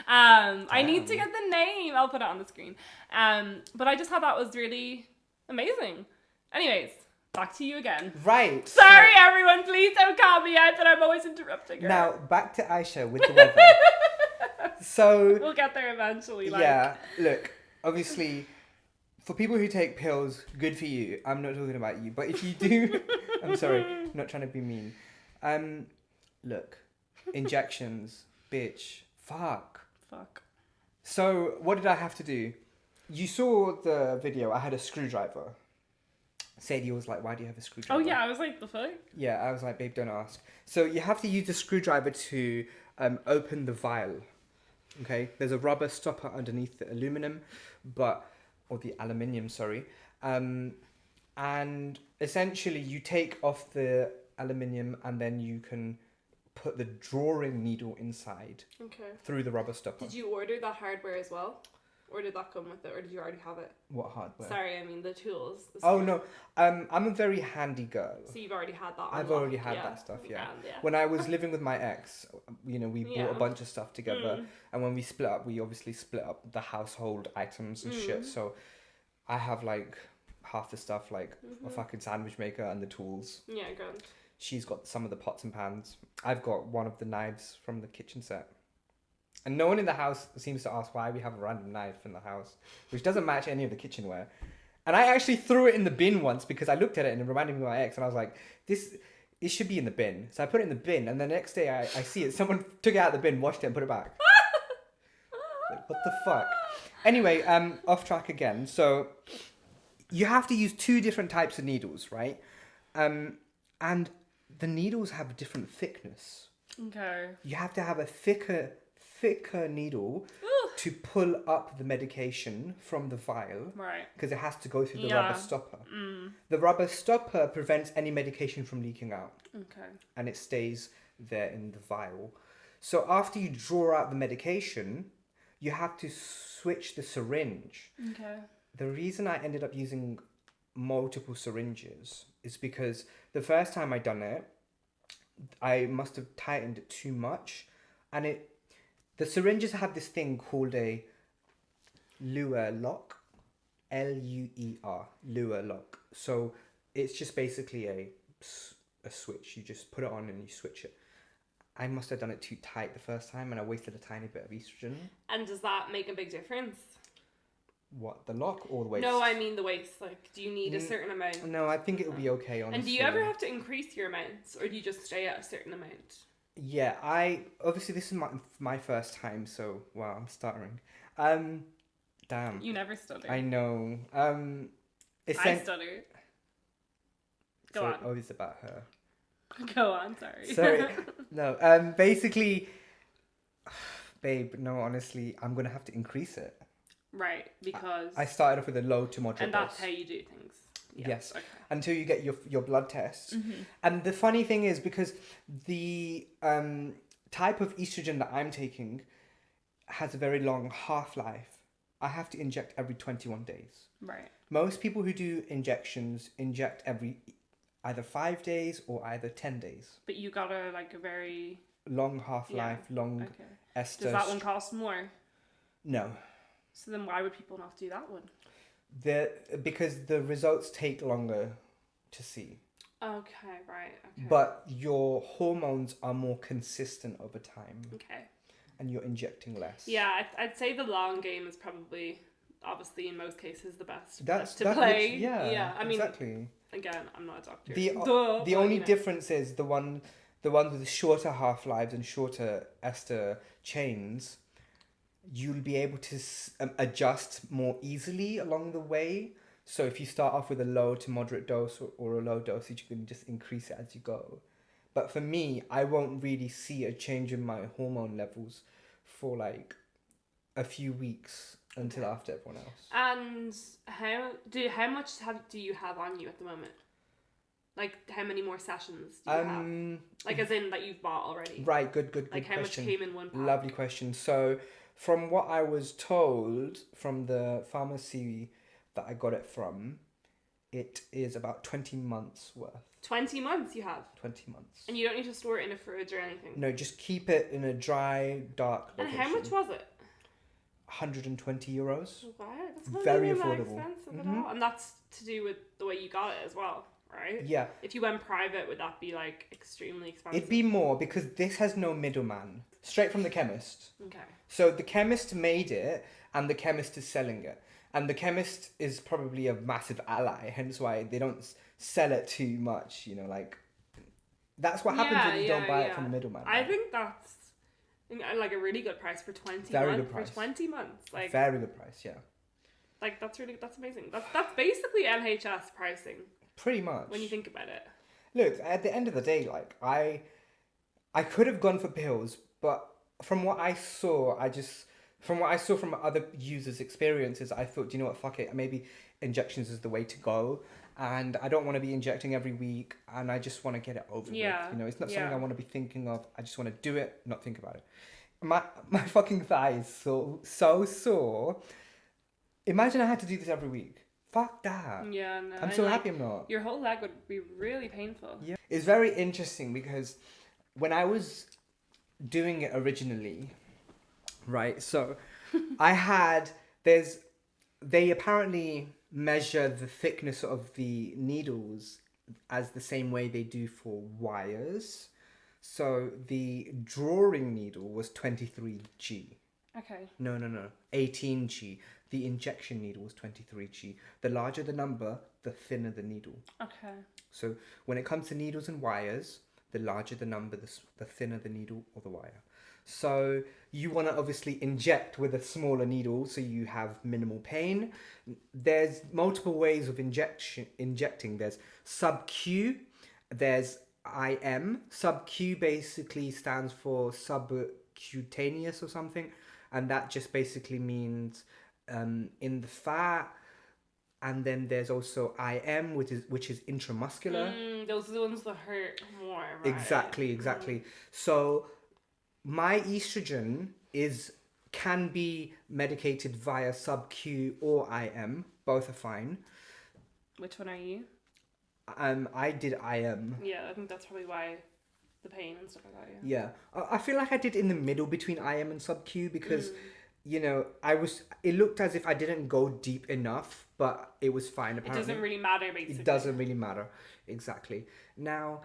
I need to get the name. I'll put it on the screen. But I just thought that was really amazing. Anyways. Back to you again. Right. Sorry, everyone. Please don't call me out, but I'm always interrupting her. Now, back to Ayesha with the weather. So... We'll get there eventually. Yeah, look, obviously, for people who take pills, good for you. I'm not talking about you. But if you do... I'm sorry, I'm not trying to be mean. Look, injections, bitch, fuck. So, what did I have to do? You saw the video. I had a screwdriver. Sadie was like, why do you have a screwdriver? Oh, yeah, I was like, the fuck? Yeah, I was like, babe, don't ask. So you have to use the screwdriver to open the vial. Okay? There's a rubber stopper underneath the aluminum, or the aluminium, sorry. And essentially you take off the aluminium and then you can put the drawing needle inside through the rubber stopper. Did you order that hardware as well? Or did that come with it? Or did you already have it? What hardware? Sorry, I mean the tools. Oh, no. I'm a very handy girl. So you've already had that. I've already had that stuff, yeah. When I was living with my ex, you know, we bought a bunch of stuff together. And when we split up, we obviously split up the household items and shit. So I have like half the stuff, like a fucking sandwich maker and the tools. Yeah, good. She's got some of the pots and pans. I've got one of the knives from the kitchen set. And no one in the house seems to ask why we have a random knife in the house, which doesn't match any of the kitchenware. And I actually threw it in the bin once because I looked at it and it reminded me of my ex, and I was like, it should be in the bin. So I put it in the bin, and the next day I see it. Someone took it out of the bin, washed it, and put it back. Like, what the fuck? Anyway, off track again. So you have to use 2 different types of needles, right? And the needles have different thickness. Okay. You have to have a thicker needle to pull up the medication from the vial, right? Because it has to go through the rubber stopper. The rubber stopper prevents any medication from leaking out. Okay. And it stays there in the vial. So after you draw out the medication, you have to switch the syringe. Okay. The reason I ended up using multiple syringes is because the first time I done it, I must have tightened it too much, and the syringes have this thing called a Luer lock, Luer, Luer lock. So it's just basically a switch. You just put it on and you switch it. I must have done it too tight the first time, and I wasted a tiny bit of estrogen. And does that make a big difference? What, the lock or the waist? No, I mean the waist. Like, do you need a certain amount? No, I think it'll be okay, honestly. And do you ever have to increase your amounts, or do you just stay at a certain amount? Yeah, obviously this is my first time, so wow, I'm stuttering. Damn. You never stutter. I know. I stutter. Go on. Oh, it's about her. Go on, sorry. Sorry. No, basically, babe, no, honestly, I'm going to have to increase it. Right, because... I started off with a low to moderate And that's how you do things. Yes. Okay. Until you get your blood tests. And the funny thing is, because the type of estrogen that I'm taking has a very long half-life, I have to inject every 21 days. Right. Most people who do injections inject every either 5 days or either 10 days. But you got a very... Long half-life, long ester. Does that one cost more? No. So then why would people not do that one? Because the results take longer to see. Okay, right. Okay. But your hormones are more consistent over time. Okay. And you're injecting less. Yeah, I'd say the long game is probably, obviously in most cases, the best to play. Yeah, I mean, exactly. Again, I'm not a doctor. The only difference is the ones with the shorter half-lives and shorter ester chains, you'll be able to adjust more easily along the way. So if you start off with a low to moderate dose or a low dosage, you can just increase it as you go. But for me, I won't really see a change in my hormone levels for like a few weeks until after everyone else. And how much do you have on you at the moment? Like, how many more sessions do you have? Like, as in that you've bought already. Right, good like, how question. much came in one pack? Lovely question. So, from what I was told from the pharmacy that I got it from, it is about 20 months worth. 20 months you have? 20 months. And you don't need to store it in a fridge or anything? No, just keep it in a dry, dark location. And how much was it? 120 euros. Wow, that's not Very even affordable. that expensive at all. And that's to do with the way you got it as well, right? Yeah. If you went private, would that be like extremely expensive? It'd be more because this has no middleman. Straight from the chemist. Okay. So the chemist made it and the chemist is selling it. And the chemist is probably a massive ally, hence why they don't sell it too much, you know, like... That's what happens when you don't buy it from the middleman. I think that's like a really good price for 20 Very months. good price. For 20 months. Like, very good price, yeah. Like, that's amazing. That's basically NHS pricing. Pretty much. When you think about it. Look, at the end of the day, like, I could have gone for pills, but from what I saw from other users' experiences, I thought, you know what, fuck it, maybe injections is the way to go. And I don't want to be injecting every week, and I just want to get it over with. You know, it's not something I want to be thinking of. I just want to do it, not think about it. My fucking thigh is so sore. Imagine I had to do this every week. Fuck that. Yeah, no. I'm so happy I'm not. Your whole leg would be really painful. Yeah. It's very interesting because when I was doing it originally, right, so they apparently measure the thickness of the needles as the same way they do for wires. So the drawing needle was 23G. Okay. No. 18G. The injection needle was 23G. The larger the number, the thinner the needle. Okay. So when it comes to needles and wires, the larger the number, the thinner the needle or the wire. So you want to obviously inject with a smaller needle so you have minimal pain. There's multiple ways of injecting. There's sub-Q, there's IM. Sub-Q basically stands for subcutaneous or something, and that just basically means in the fat. And then there's also IM, which is intramuscular. Those are the ones that hurt more, right? Exactly. So my estrogen can be medicated via sub-Q or IM. Both are fine. Which one are you? I did IM. Yeah, I think that's probably why the pain and stuff like that. Yeah. I feel like I did in the middle between IM and sub-Q because, you know, it looked as if I didn't go deep enough, but it was fine apparently. It doesn't really matter, basically. It doesn't really matter. Exactly. Now,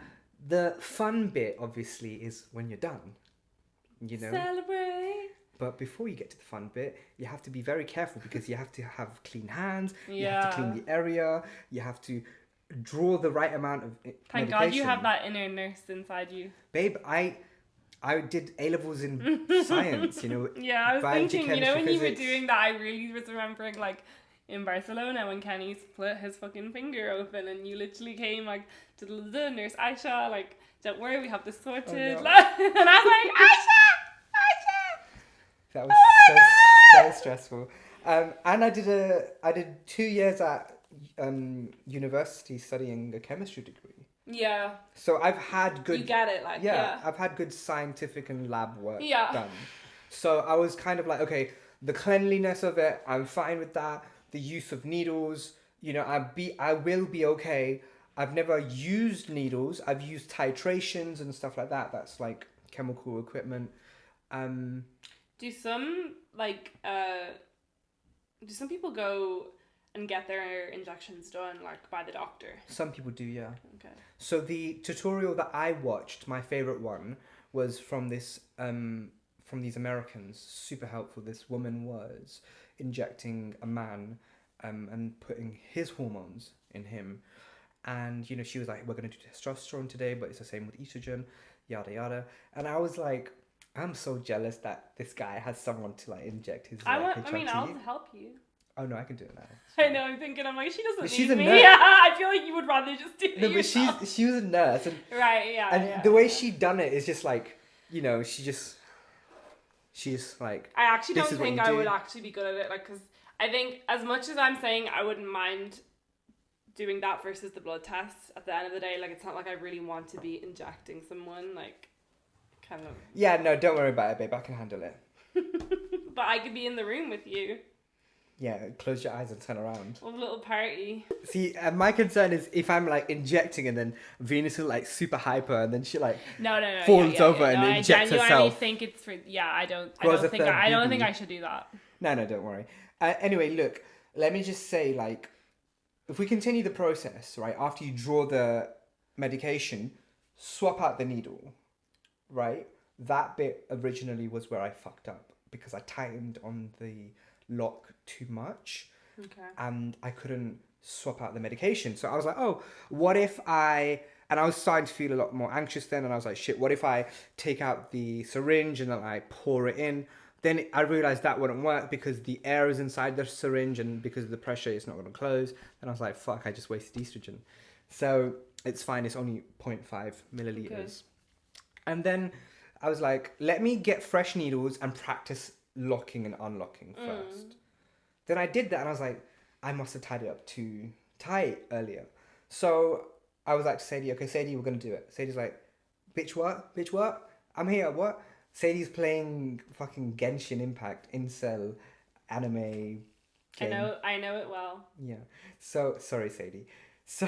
the fun bit, obviously, is when you're done. You know? Celebrate! But before you get to the fun bit, you have to be very careful because you have to have clean hands, you have to clean the area, you have to draw the right amount of Thank God you have that inner nurse inside you. Babe, I did A-levels in science, you know. Yeah, I was biology, thinking, you know, when physics. you were doing that, I really was remembering, like, in Barcelona when Kenny split his fucking finger open and you literally came, like, to the nurse Ayesha, like, don't worry, we have this sorted. Oh, no. And I was like, Ayesha! That was so stressful. And I did 2 years at university studying a chemistry degree. Yeah. So I've had good... You get it, like, yeah. I've had good scientific and lab work Yeah. done. So I was kind of like, okay, the cleanliness of it, I'm fine with that. The use of needles, you know, I will be okay. I've never used needles. I've used titrations and stuff like that. That's like chemical equipment. Do some people go and get their injections done, like, by the doctor? Some people do, yeah. Okay. So the tutorial that I watched, my favorite one, was from these Americans. Super helpful. This woman was injecting a man and putting his hormones in him. And, you know, she was like, we're going to do testosterone today, but it's the same with estrogen, yada, yada. And I was like, I'm so jealous that this guy has someone to, like, inject his I'll HRT. help you. Oh no, I can do it now. I know, I'm thinking, I'm like, she doesn't But need she's a me. nurse. Yeah, I feel like you would rather just do it No, but yourself. she was a nurse, and Right, yeah. and the way she done it is just like, you know, she's like, I actually this don't is what think you I do. would actually be good at it, like, because I think as much as I'm saying I wouldn't mind doing that versus the blood test, at the end of the day, like, it's not like I really want to be injecting someone, like, kind of. Yeah, no, don't worry about it, babe. I can handle it. But I could be in the room with you. Yeah, close your eyes and turn around. With a little party. See, my concern is if I'm like injecting and then Venus is like super hyper and then she like No, falls over and no, injects I genuinely herself. think it's for. Yeah, I don't Grows a think third I don't think booby. I should do that. No, don't worry. Anyway, look, let me just say, like, if we continue the process, right, after you draw the medication, swap out the needle, right? That bit originally was where I fucked up because I tightened on the lock too much. Okay. And I couldn't swap out the medication. So I was like, oh, what if I was starting to feel a lot more anxious then, and I was like, shit, what if I take out the syringe and then I pour it in? Then I realized that wouldn't work because the air is inside the syringe and because of the pressure it's not going to close. Then I was like, fuck, I just wasted estrogen. So it's fine, it's only 0.5 milliliters. Okay. And then I was like, let me get fresh needles and practice locking and unlocking first. Then I did that and I was like, I must have tied it up too tight earlier. So I was like to Sadie, okay, Sadie, we're going to do it. Sadie's like, bitch what? Bitch what? I'm here, what? Sadie's playing fucking Genshin Impact, incel, anime game. I know it well. Yeah. So, sorry, Sadie. So,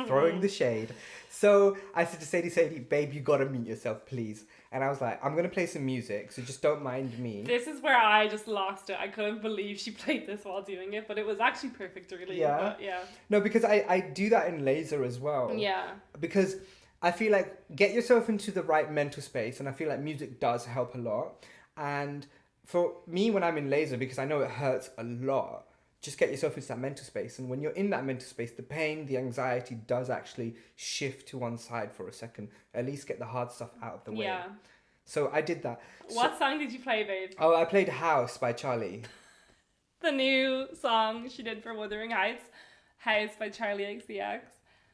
throwing the shade. So, I said to Sadie, babe, you gotta meet yourself, please. And I was like, I'm gonna play some music, so just don't mind me. This is where I just lost it. I couldn't believe she played this while doing it, but it was actually perfect, really. Yeah. But yeah. No, because I do that in laser as well. Yeah. Because I feel like get yourself into the right mental space, and I feel like music does help a lot. And for me, when I'm in laser, because I know it hurts a lot, just get yourself into that mental space. And when you're in that mental space, the pain, the anxiety does actually shift to one side for a second. At least get the hard stuff out of the way. Yeah. So I did that. What song did you play, babe? Oh, I played House by Charlie. The new song she did for Wuthering Heights, House by Charlie XCX.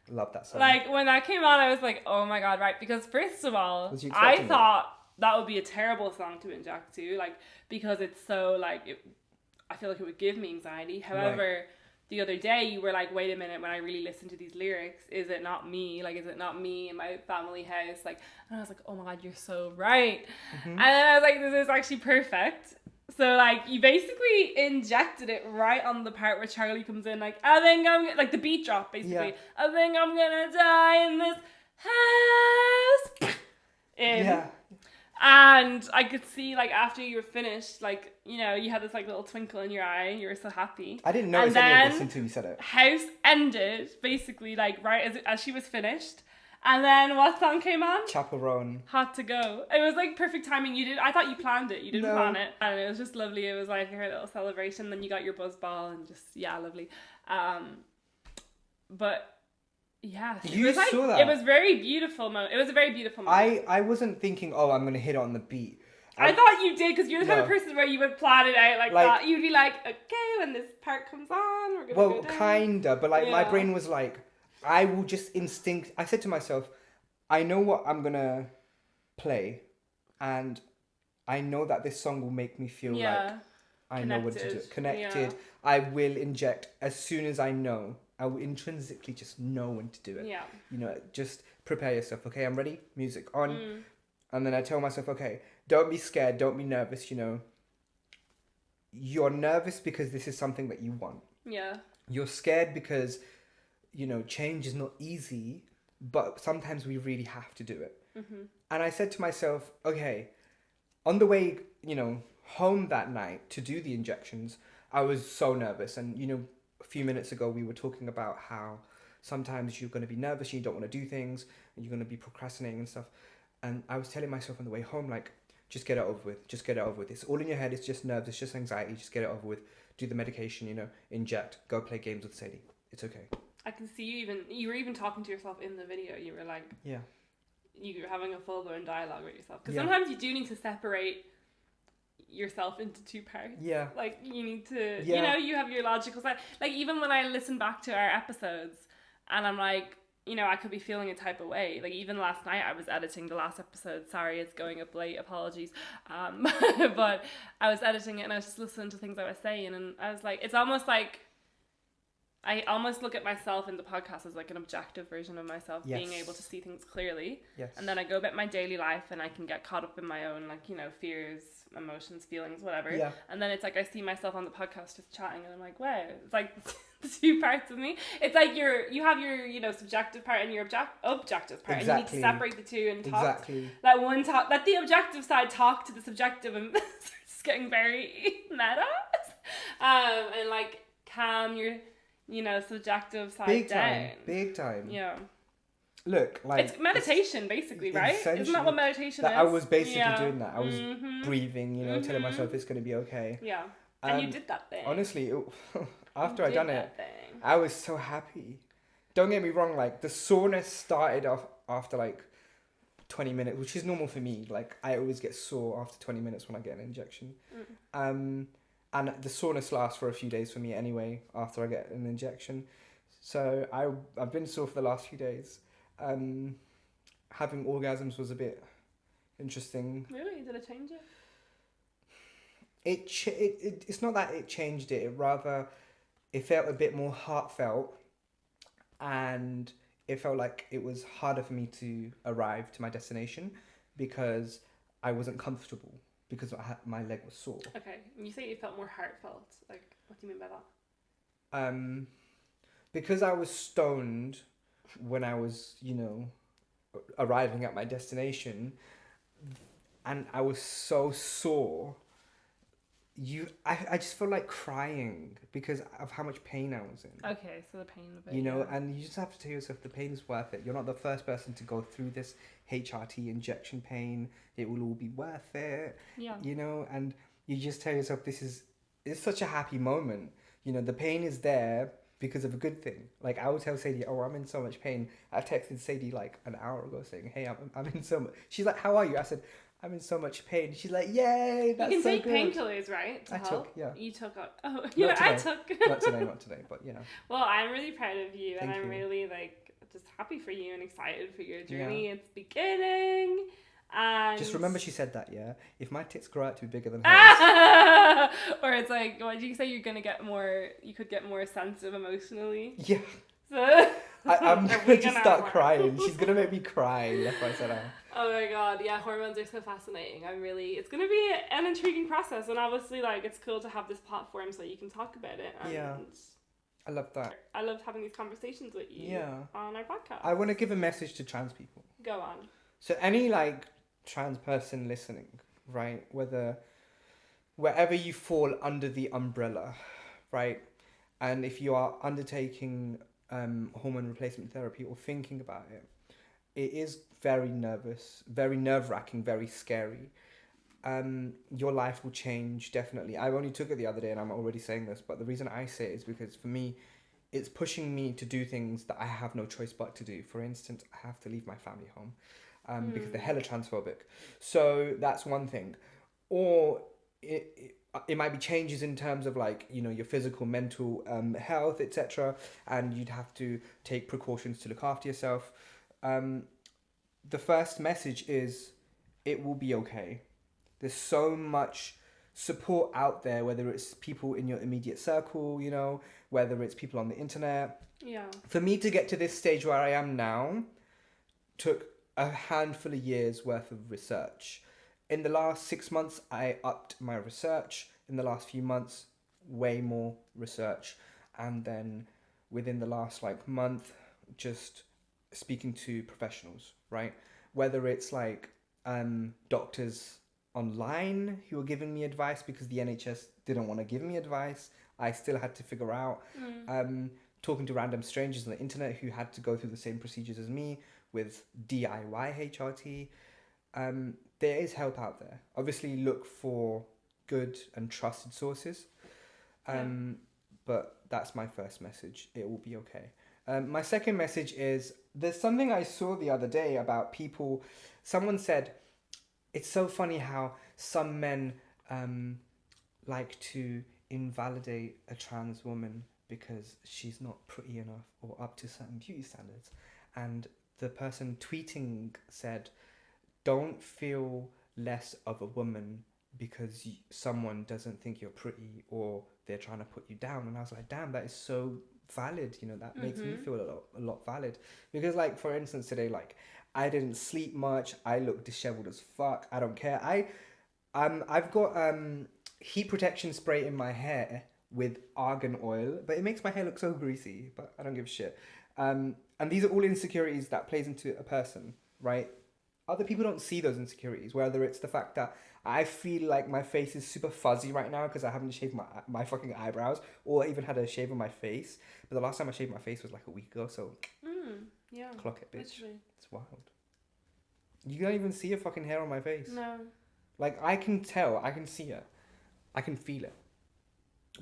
Love that song. Like, when that came on, I was like, oh my god, right? Because first of all, Was you I expecting thought that would be a terrible song to inject to, like, because it's so, like, I feel like it would give me anxiety. However, the other day you were like, wait a minute, when I really listen to these lyrics, is it not me? Like, is it not me in my family house? Like, and I was like, oh my god, you're so right. And then I was like, this is actually perfect. So, like, you basically injected it right on the part where Charlie comes in, like, I think I'm, like, the beat drop, basically. Yeah. I think I'm gonna die in this house. Yeah. And I could see, like, after you were finished, like, you know, you had this, like, little twinkle in your eye. You were so happy. I didn't notice any of this until you said it. House ended, basically, like, right as she was finished. And then what song came on? Chaperone. Hot to Go. It was, like, perfect timing. I thought you planned it. You didn't No. plan it. And it was just lovely. It was, like, her little celebration. Then you got your buzz ball and just, yeah, lovely. But... yeah, You was like, saw that. It was very beautiful moment. It was a very beautiful moment. I wasn't thinking, oh, I'm going to hit it on the beat. I thought you did, because you're the type of No. person where you would plan it out like that. You'd be like, okay, when this part comes on, we're going to go down. Kinda, but like my Yeah. brain was like, I will just I said to myself, I know what I'm going to play, and I know that this song will make me feel like I know what to do. Connected. Yeah. I will inject as soon as I know. I will intrinsically just know when to do it. Yeah. You know, just prepare yourself. Okay, I'm ready. Music on. And then I tell myself, okay, don't be scared. Don't be nervous. You know, you're nervous because this is something that you want. Yeah. You're scared because, you know, change is not easy, but sometimes we really have to do it. And I said to myself, okay, on the way, you know, home that night to do the injections, I was so nervous. And, you know, a few minutes ago, we were talking about how sometimes you're going to be nervous and you don't want to do things and you're going to be procrastinating and stuff. And I was telling myself on the way home, like, just get it over with. Just get it over with. It's all in your head. It's just nerves. It's just anxiety. Just get it over with. Do the medication, you know, inject. Go play games with Sadie. It's okay. I can see you were even talking to yourself in the video. You were like, yeah, you were having a full-blown dialogue with yourself. Because Yeah. sometimes you do need to separate yourself into two parts. Yeah. Like, you need to, Yeah. you know, you have your logical side. Like, even when I listen back to our episodes and I'm like, you know, I could be feeling a type of way. Like, even last night I was editing the last episode. Sorry, it's going up late. Apologies. But I was editing it and I was just listening to things I was saying. And I was like, it's almost like, I almost look at myself in the podcast as like an objective version of myself, Yes. being able to see things clearly. Yes. And then I go about my daily life and I can get caught up in my own, like, you know, fears, emotions, feelings, whatever. Yeah. And then it's like I see myself on the podcast just chatting and I'm like, wow, it's like the two parts of me. It's like you have your, you know, subjective part and your objective part. Exactly. And you need to separate the two and talk. Exactly. Let the objective side talk to the subjective and it's getting very meta. And like calm your, you know, subjective side Big down. time. Big time. Yeah. Look, like It's meditation, basically, right? Isn't that what meditation is? I was basically Yeah. doing that. I was breathing, you know, telling myself it's going to be okay. Yeah. And you did that thing. Honestly, after You I done did it, that thing. I was so happy. Don't get me wrong, like the soreness started off after like 20 minutes, which is normal for me. Like I always get sore after 20 minutes when I get an injection. And the soreness lasts for a few days for me anyway after I get an injection. So I've been sore for the last few days. Having orgasms was a bit interesting. Really? Did it change it? It's not that it changed it. It felt a bit more heartfelt, and it felt like it was harder for me to arrive to my destination because I wasn't comfortable because my leg was sore. Okay. You say you felt more heartfelt. Like, what do you mean by that? Because I was stoned when I was, you know, arriving at my destination, and I was so sore. I just felt like crying because of how much pain I was in. Okay, so the pain of it. You know, yeah. and you just have to tell yourself the pain is worth it. You're not the first person to go through this HRT injection pain. It will all be worth it. Yeah. You know, and you just tell yourself it's such a happy moment. You know, the pain is there because of a good thing. Like I would tell Sadie, oh, I'm in so much pain. I texted Sadie like an hour ago saying, hey, I'm in so much. She's like, how are you? I said, I'm in so much pain. She's like, yay, that's you can so take good. painkillers, right? To I help? took, yeah. You took, you know, I took. Not today, but yeah. Well, I'm really proud of you, and Thank I'm you. really like just happy for you and excited for your journey. Yeah. It's beginning, and just remember she said that, yeah. If my tits grow out to be bigger than hers, or it's like, what did you say? You're gonna get more. You could get more sensitive emotionally. yeah. So I'm gonna just start crying. She's gonna make me cry left, right, center. Oh my god, yeah, hormones are so fascinating. It's gonna be an intriguing process, and obviously, like, it's cool to have this platform so you can talk about it. And yeah, I love that. I loved having these conversations with you. Yeah. On our podcast. I want to give a message to trans people. Go on. So any like trans person listening, right? Wherever you fall under the umbrella, right? And if you are undertaking hormone replacement therapy or thinking about it, it is very nerve-wracking, very scary. Your life will change, definitely. I only took it the other day and I'm already saying this, but the reason I say it is because for me, it's pushing me to do things that I have no choice but to do. For instance, I have to leave my family home because they're hella transphobic. So that's one thing. Or it might be changes in terms of like, you know, your physical, mental health, etc. And you'd have to take precautions to look after yourself. The first message is it will be okay. There's so much support out there, whether it's people in your immediate circle, you know, whether it's people on the internet. Yeah. For me to get to this stage where I am now took a handful of years worth of research. In the last 6 months, I upped my research. In the last few months, way more research. And then within the last like month, just speaking to professionals, right? Whether it's like doctors online who were giving me advice because the NHS didn't want to give me advice. I still had to figure out. Talking to random strangers on the internet who had to go through the same procedures as me with DIY HRT. There is help out there. Obviously, look for good and trusted sources. But that's my first message. It will be okay. My second message is there's something I saw the other day about people. Someone said, it's so funny how some men like to invalidate a trans woman because she's not pretty enough or up to certain beauty standards. And the person tweeting said, don't feel less of a woman because someone doesn't think you're pretty or they're trying to put you down. And I was like, damn, that is so valid. You know, that makes me feel a lot valid. Because, like, for instance, today, like, I didn't sleep much. I look disheveled as fuck. I don't care. I've got heat protection spray in my hair with argan oil, but it makes my hair look so greasy, but I don't give a shit. And these are all insecurities that plays into a person, right? Other people don't see those insecurities, whether it's the fact that I feel like my face is super fuzzy right now because I haven't shaved my fucking eyebrows or even had a shave on my face. But the last time I shaved my face was like a week ago, so yeah, clock it, bitch. literally. It's wild. You can't even see a fucking hair on my face. No. Like, I can tell, I can see it, I can feel it,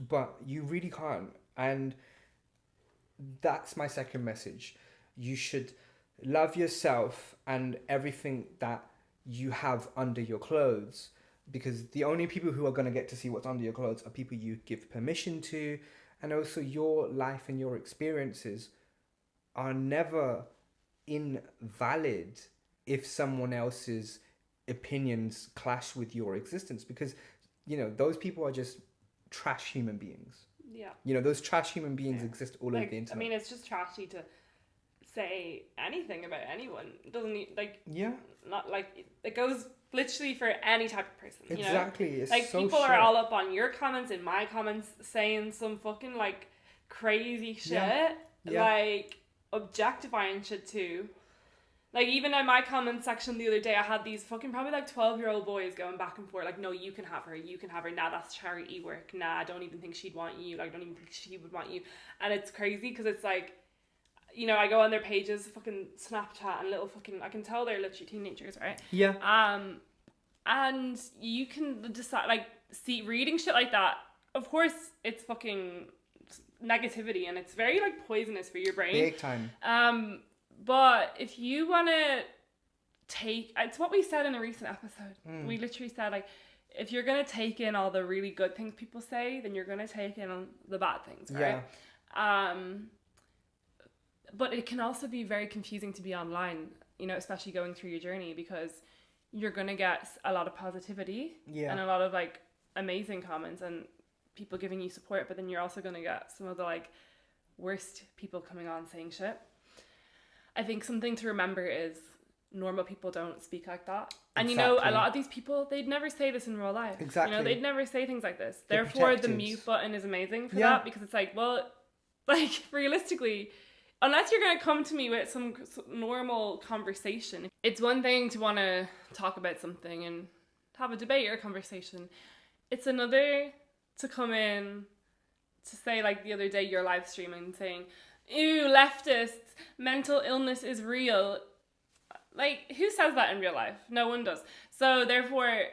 but you really can't. And that's my second message. You should love yourself and everything that you have under your clothes, because the only people who are going to get to see what's under your clothes are people you give permission to. And also, your life and your experiences are never invalid if someone else's opinions clash with your existence, because, you know, those people are just trash human beings. Yeah. You know, those trash human beings exist all over the internet. I mean, it's just trashy to say anything about anyone. It doesn't not like it goes literally for any type of person. Exactly. You know? It's like, so people shit. are all up on your comments, in my comments, saying some fucking like crazy shit, like objectifying shit too. Like, even in my comment section the other day, I had these fucking probably like 12-year-old boys going back and forth, like, no, you can have her, nah, that's charity work, nah, I don't even think she'd want you, like, I don't even think she would want you. And it's crazy because it's like, you know, I go on their pages, fucking Snapchat, and little fucking, I can tell they're literally teenagers, right? Yeah. And you can decide, like, see, reading shit like that, of course, it's fucking negativity, and it's very, like, poisonous for your brain. Big time. But if you want to take, it's what we said in a recent episode. We literally said, like, if you're going to take in all the really good things people say, then you're going to take in the bad things, right? Yeah. But it can also be very confusing to be online, you know, especially going through your journey, because you're going to get a lot of positivity and a lot of, like, amazing comments and people giving you support, but then you're also going to get some of the, like, worst people coming on saying shit. I think something to remember is normal people don't speak like that. And, you know, a lot of these people, they'd never say this in real life. Exactly. You know, they'd never say things like this. Therefore, the mute button is amazing for that, because it's like, well, like, realistically, unless you're going to come to me with some normal conversation, it's one thing to want to talk about something and have a debate or a conversation. It's another to come in to say, like, the other day you're live streaming saying, ew, leftists, mental illness is real. Like, who says that in real life? No one does. So therefore,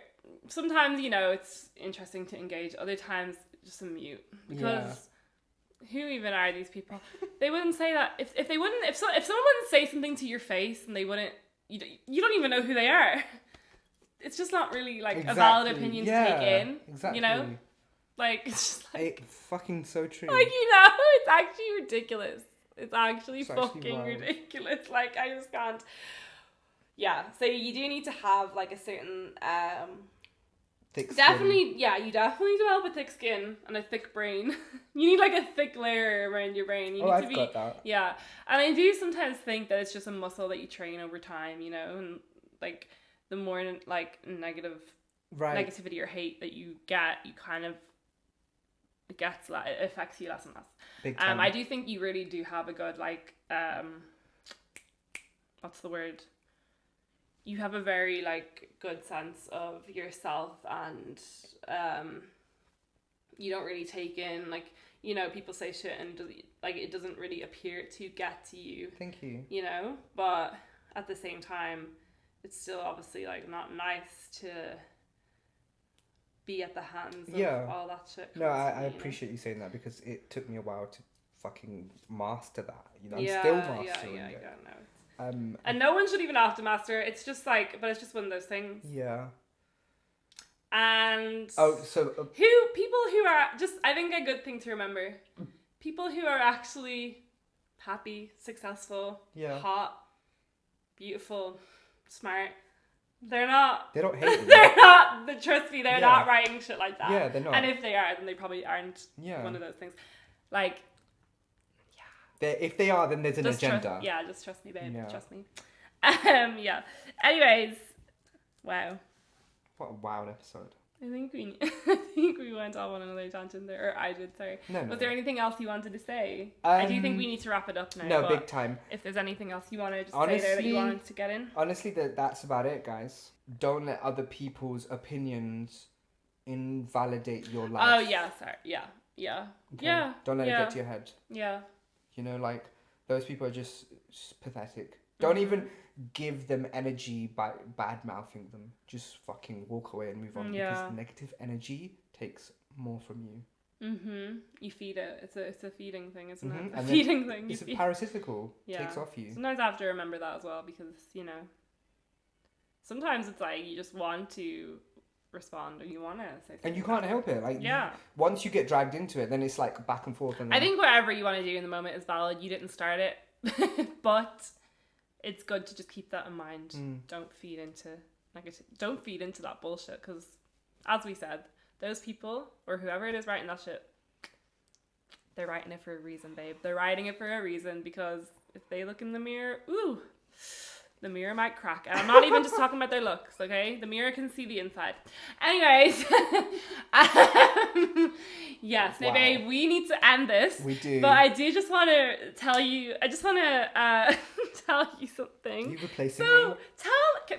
sometimes, you know, it's interesting to engage. Other times, just a mute. Because who even are these people? They wouldn't say that. If someone wouldn't say something to your face and they wouldn't, you don't even know who they are. It's just not really, like, a valid opinion to take in. Exactly. You know? Like, it's just like... fucking so true. Like, you know, it's actually ridiculous. It's actually fucking ridiculous. Like, I just can't. Yeah, so you do need to have, like, a certain... thick skin. Definitely, yeah, you definitely develop a thick skin and a thick brain. You need, like, a thick layer around your brain. You need I've got that. Yeah, and I do sometimes think that it's just a muscle that you train over time, you know, and, like, the more, like, negativity or hate that you get, you kind of... it affects you less and less. Big time. I do think you really do have a good, like, what's the word? You have a very, like, good sense of yourself, and you don't really take in, like, you know, people say shit and, like, it doesn't really appear to get to you. Thank you. You know? But at the same time, it's still obviously, like, not nice to be at the hands of all that shit. No, I appreciate you saying that, because it took me a while to fucking master that. You know, I'm still mastering it. And no one should even have to master it. It's just like, but it's just one of those things. Yeah. And so people who are just, I think a good thing to remember, people who are actually happy, successful, hot, beautiful, smart, they don't hate it. Trust me, they're not writing shit like that. Yeah, they're not. And if they are, then they probably aren't one of those things. Like, if they are, then there's an agenda. Just trust me, babe. Trust me. Yeah. Anyways, wow. What a wild episode. I think we went off on another tangent there, or I did. Sorry. Was there anything else you wanted to say? I do think we need to wrap it up now. No, big time. If there's anything else you want to just say there that you wanted to get in. Honestly, that's about it, guys. Don't let other people's opinions invalidate your life. Oh yeah, sorry. Yeah. Okay? Yeah. Don't let it get to your head. Yeah. You know, like, those people are just pathetic. Don't even give them energy by bad-mouthing them. Just fucking walk away and move on. Because negative energy takes more from you. You feed it. It's a feeding thing, isn't it? A feeding thing. It's parasitical. Takes off you. Sometimes I have to remember that as well, because, you know, sometimes it's like you just want to respond or you want to say something. And you can't help it. Like, once you get dragged into it, then it's like back and forth. And then... I think whatever you want to do in the moment is valid. You didn't start it. But it's good to just keep that in mind. Don't feed into that bullshit, because as we said, those people or whoever it is writing that shit, they're writing it for a reason, babe. They're writing it for a reason, because if they look in the mirror, the mirror might crack. And I'm not even just talking about their looks, okay? The mirror can see the inside. Anyways, yes, now, babe, we need to end this. We do. But I do just want to tell you, tell you something. You replacing me?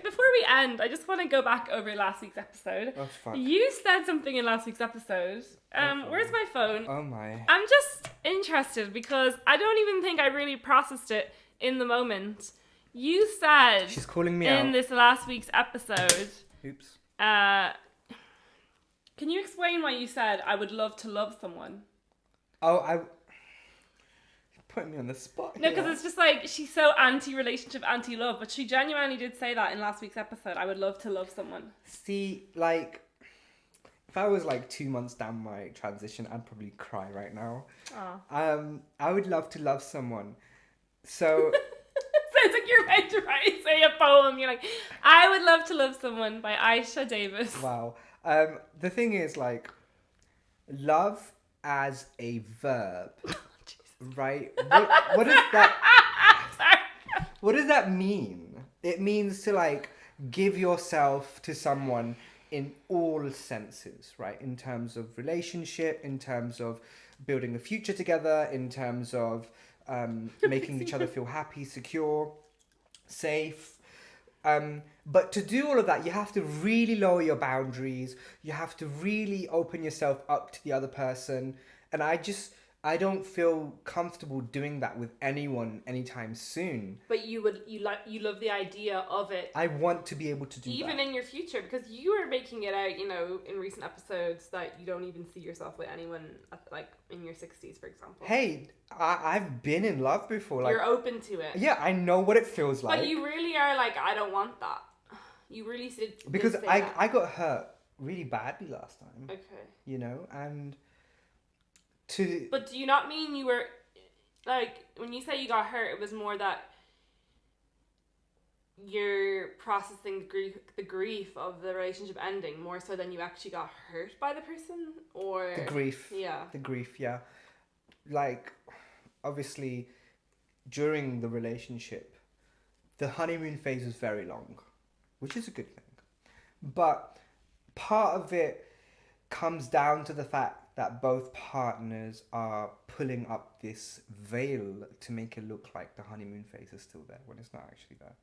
Before we end, I just want to go back over last week's episode. Oh, fuck. You said something in last week's episode. Where's my phone? Oh, my. I'm just interested, because I don't even think I really processed it in the moment. You said she's calling me in out. this last week's episode. Oops. Can you explain why you said I would love to love someone? Oh, you're putting me on the spot. No, because it's just like she's so anti-relationship, anti-love, but she genuinely did say that in last week's episode. I would love to love someone. See, like, if I was like 2 months down my transition, I'd probably cry right now. I would love to love someone. So. It's like you're about to say a poem. You're like, I would love to love someone by Ayesha Davis. Wow. The thing is, like, love as a verb, right? What does that? What does that mean? It means to, like, give yourself to someone in all senses, right? In terms of relationship, in terms of building a future together, in terms of making each other feel happy, secure, safe. But to do all of that, you have to really lower your boundaries. You have to really open yourself up to the other person. And I don't feel comfortable doing that with anyone anytime soon. But you love the idea of it. I want to be able to do even that. In your future, because you are making it out, you know, in recent episodes that you don't even see yourself with anyone like in your 60s, for example. Hey, I've been in love before. Like, you're open to it. Yeah, I know what it feels like. But you really are like, I don't want that. You really did. Because I got hurt really badly last time. Okay. You know, and. But do you not mean you were, like, when you say you got hurt, it was more that you're processing the grief of the relationship ending more so than you actually got hurt by the person? Or the grief. Yeah. The grief, yeah. Like, obviously, during the relationship, the honeymoon phase was very long, which is a good thing. But part of it comes down to the fact that both partners are pulling up this veil to make it look like the honeymoon phase is still there when it's not actually there.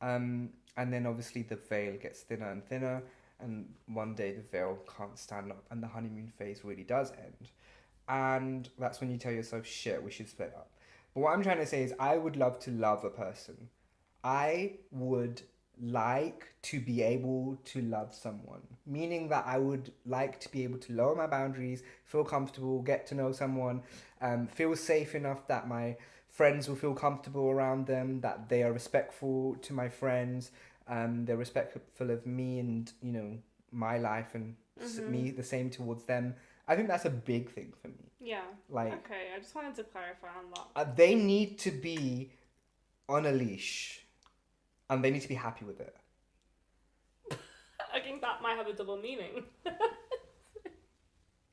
And then obviously the veil gets thinner and thinner, and one day the veil can't stand up and the honeymoon phase really does end. And that's when you tell yourself, shit, we should split up. But what I'm trying to say is I would love to love a person. I would like to be able to love someone, meaning that I would like to be able to lower my boundaries, feel comfortable, get to know someone, feel safe enough that my friends will feel comfortable around them, that they are respectful to my friends, they're respectful of me and, you know, my life and me the same towards them. I think that's a big thing for me. Yeah. Like, okay, I just wanted to clarify on that. they need to be on a leash, and they need to be happy with it. I think that might have a double meaning.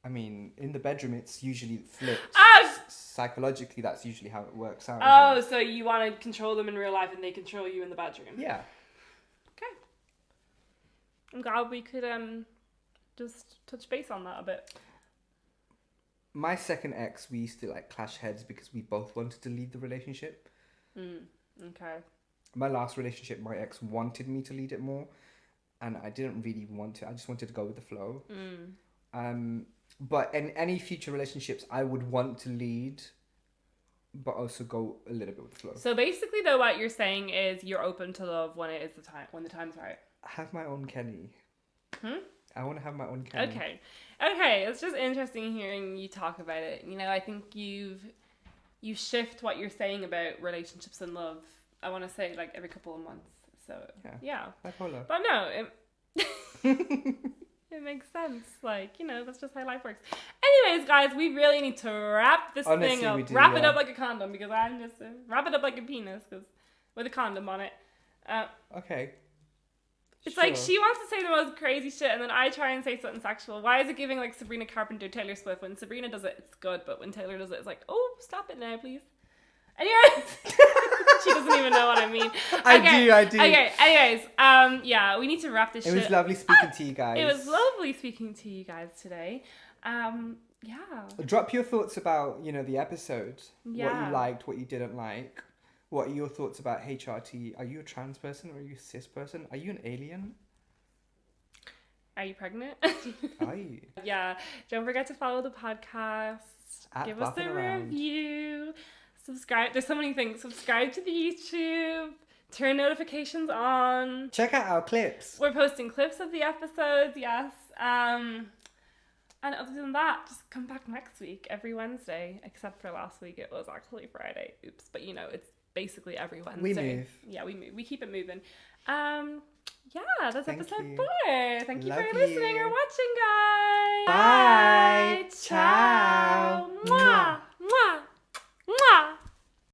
I mean, in the bedroom, it's usually flipped. Psychologically, that's usually how it works out. Oh, so you want to control them in real life and they control you in the bedroom? Yeah. Okay. I'm glad we could just touch base on that a bit. My second ex, we used to like clash heads because we both wanted to lead the relationship. Okay. My last relationship, my ex wanted me to lead it more, and I didn't really want to. I just wanted to go with the flow. But in any future relationships, I would want to lead, but also go a little bit with the flow. So basically, though, what you're saying is you're open to love when it is the time, when the time's right. Have my own Kenny. I want to have my own Kenny. Okay. It's just interesting hearing you talk about it. You know, I think you shift what you're saying about relationships and love. I want to say like every couple of months. So yeah. Bipolar. But no, it makes sense. Like, you know, that's just how life works. Anyways, guys, we really need to wrap this thing up. Wrap it up like a condom, because I'm just wrap it up like a penis, because with a condom on it. Okay. It's like she wants to say the most crazy shit, and then I try and say something sexual. Why is it giving like Sabrina Carpenter, Taylor Swift? When Sabrina does it, it's good, but when Taylor does it, it's like, oh, stop it now, please. Anyway, she doesn't even know what I mean. I do. Okay, anyways, yeah, we need to wrap this shit. It was lovely speaking to you guys. It was lovely speaking to you guys today. Yeah. Drop your thoughts about, you know, the episode. Yeah. What you liked, what you didn't like. What are your thoughts about HRT? Are you a trans person or are you a cis person? Are you an alien? Are you pregnant? Are you? Yeah. Don't forget to follow the podcast. Give us a review. Subscribe. There's so many things. Subscribe to the YouTube. Turn notifications on. Check out our clips. We're posting clips of the episodes, yes. And other than that, just come back next week, every Wednesday. Except for last week, it was actually Friday. Oops. But you know, it's basically every Wednesday. We move. Yeah, we move. We keep it moving. Yeah, that's Thank episode you. 4. Thank you Love for listening you. or watching, guys. Bye.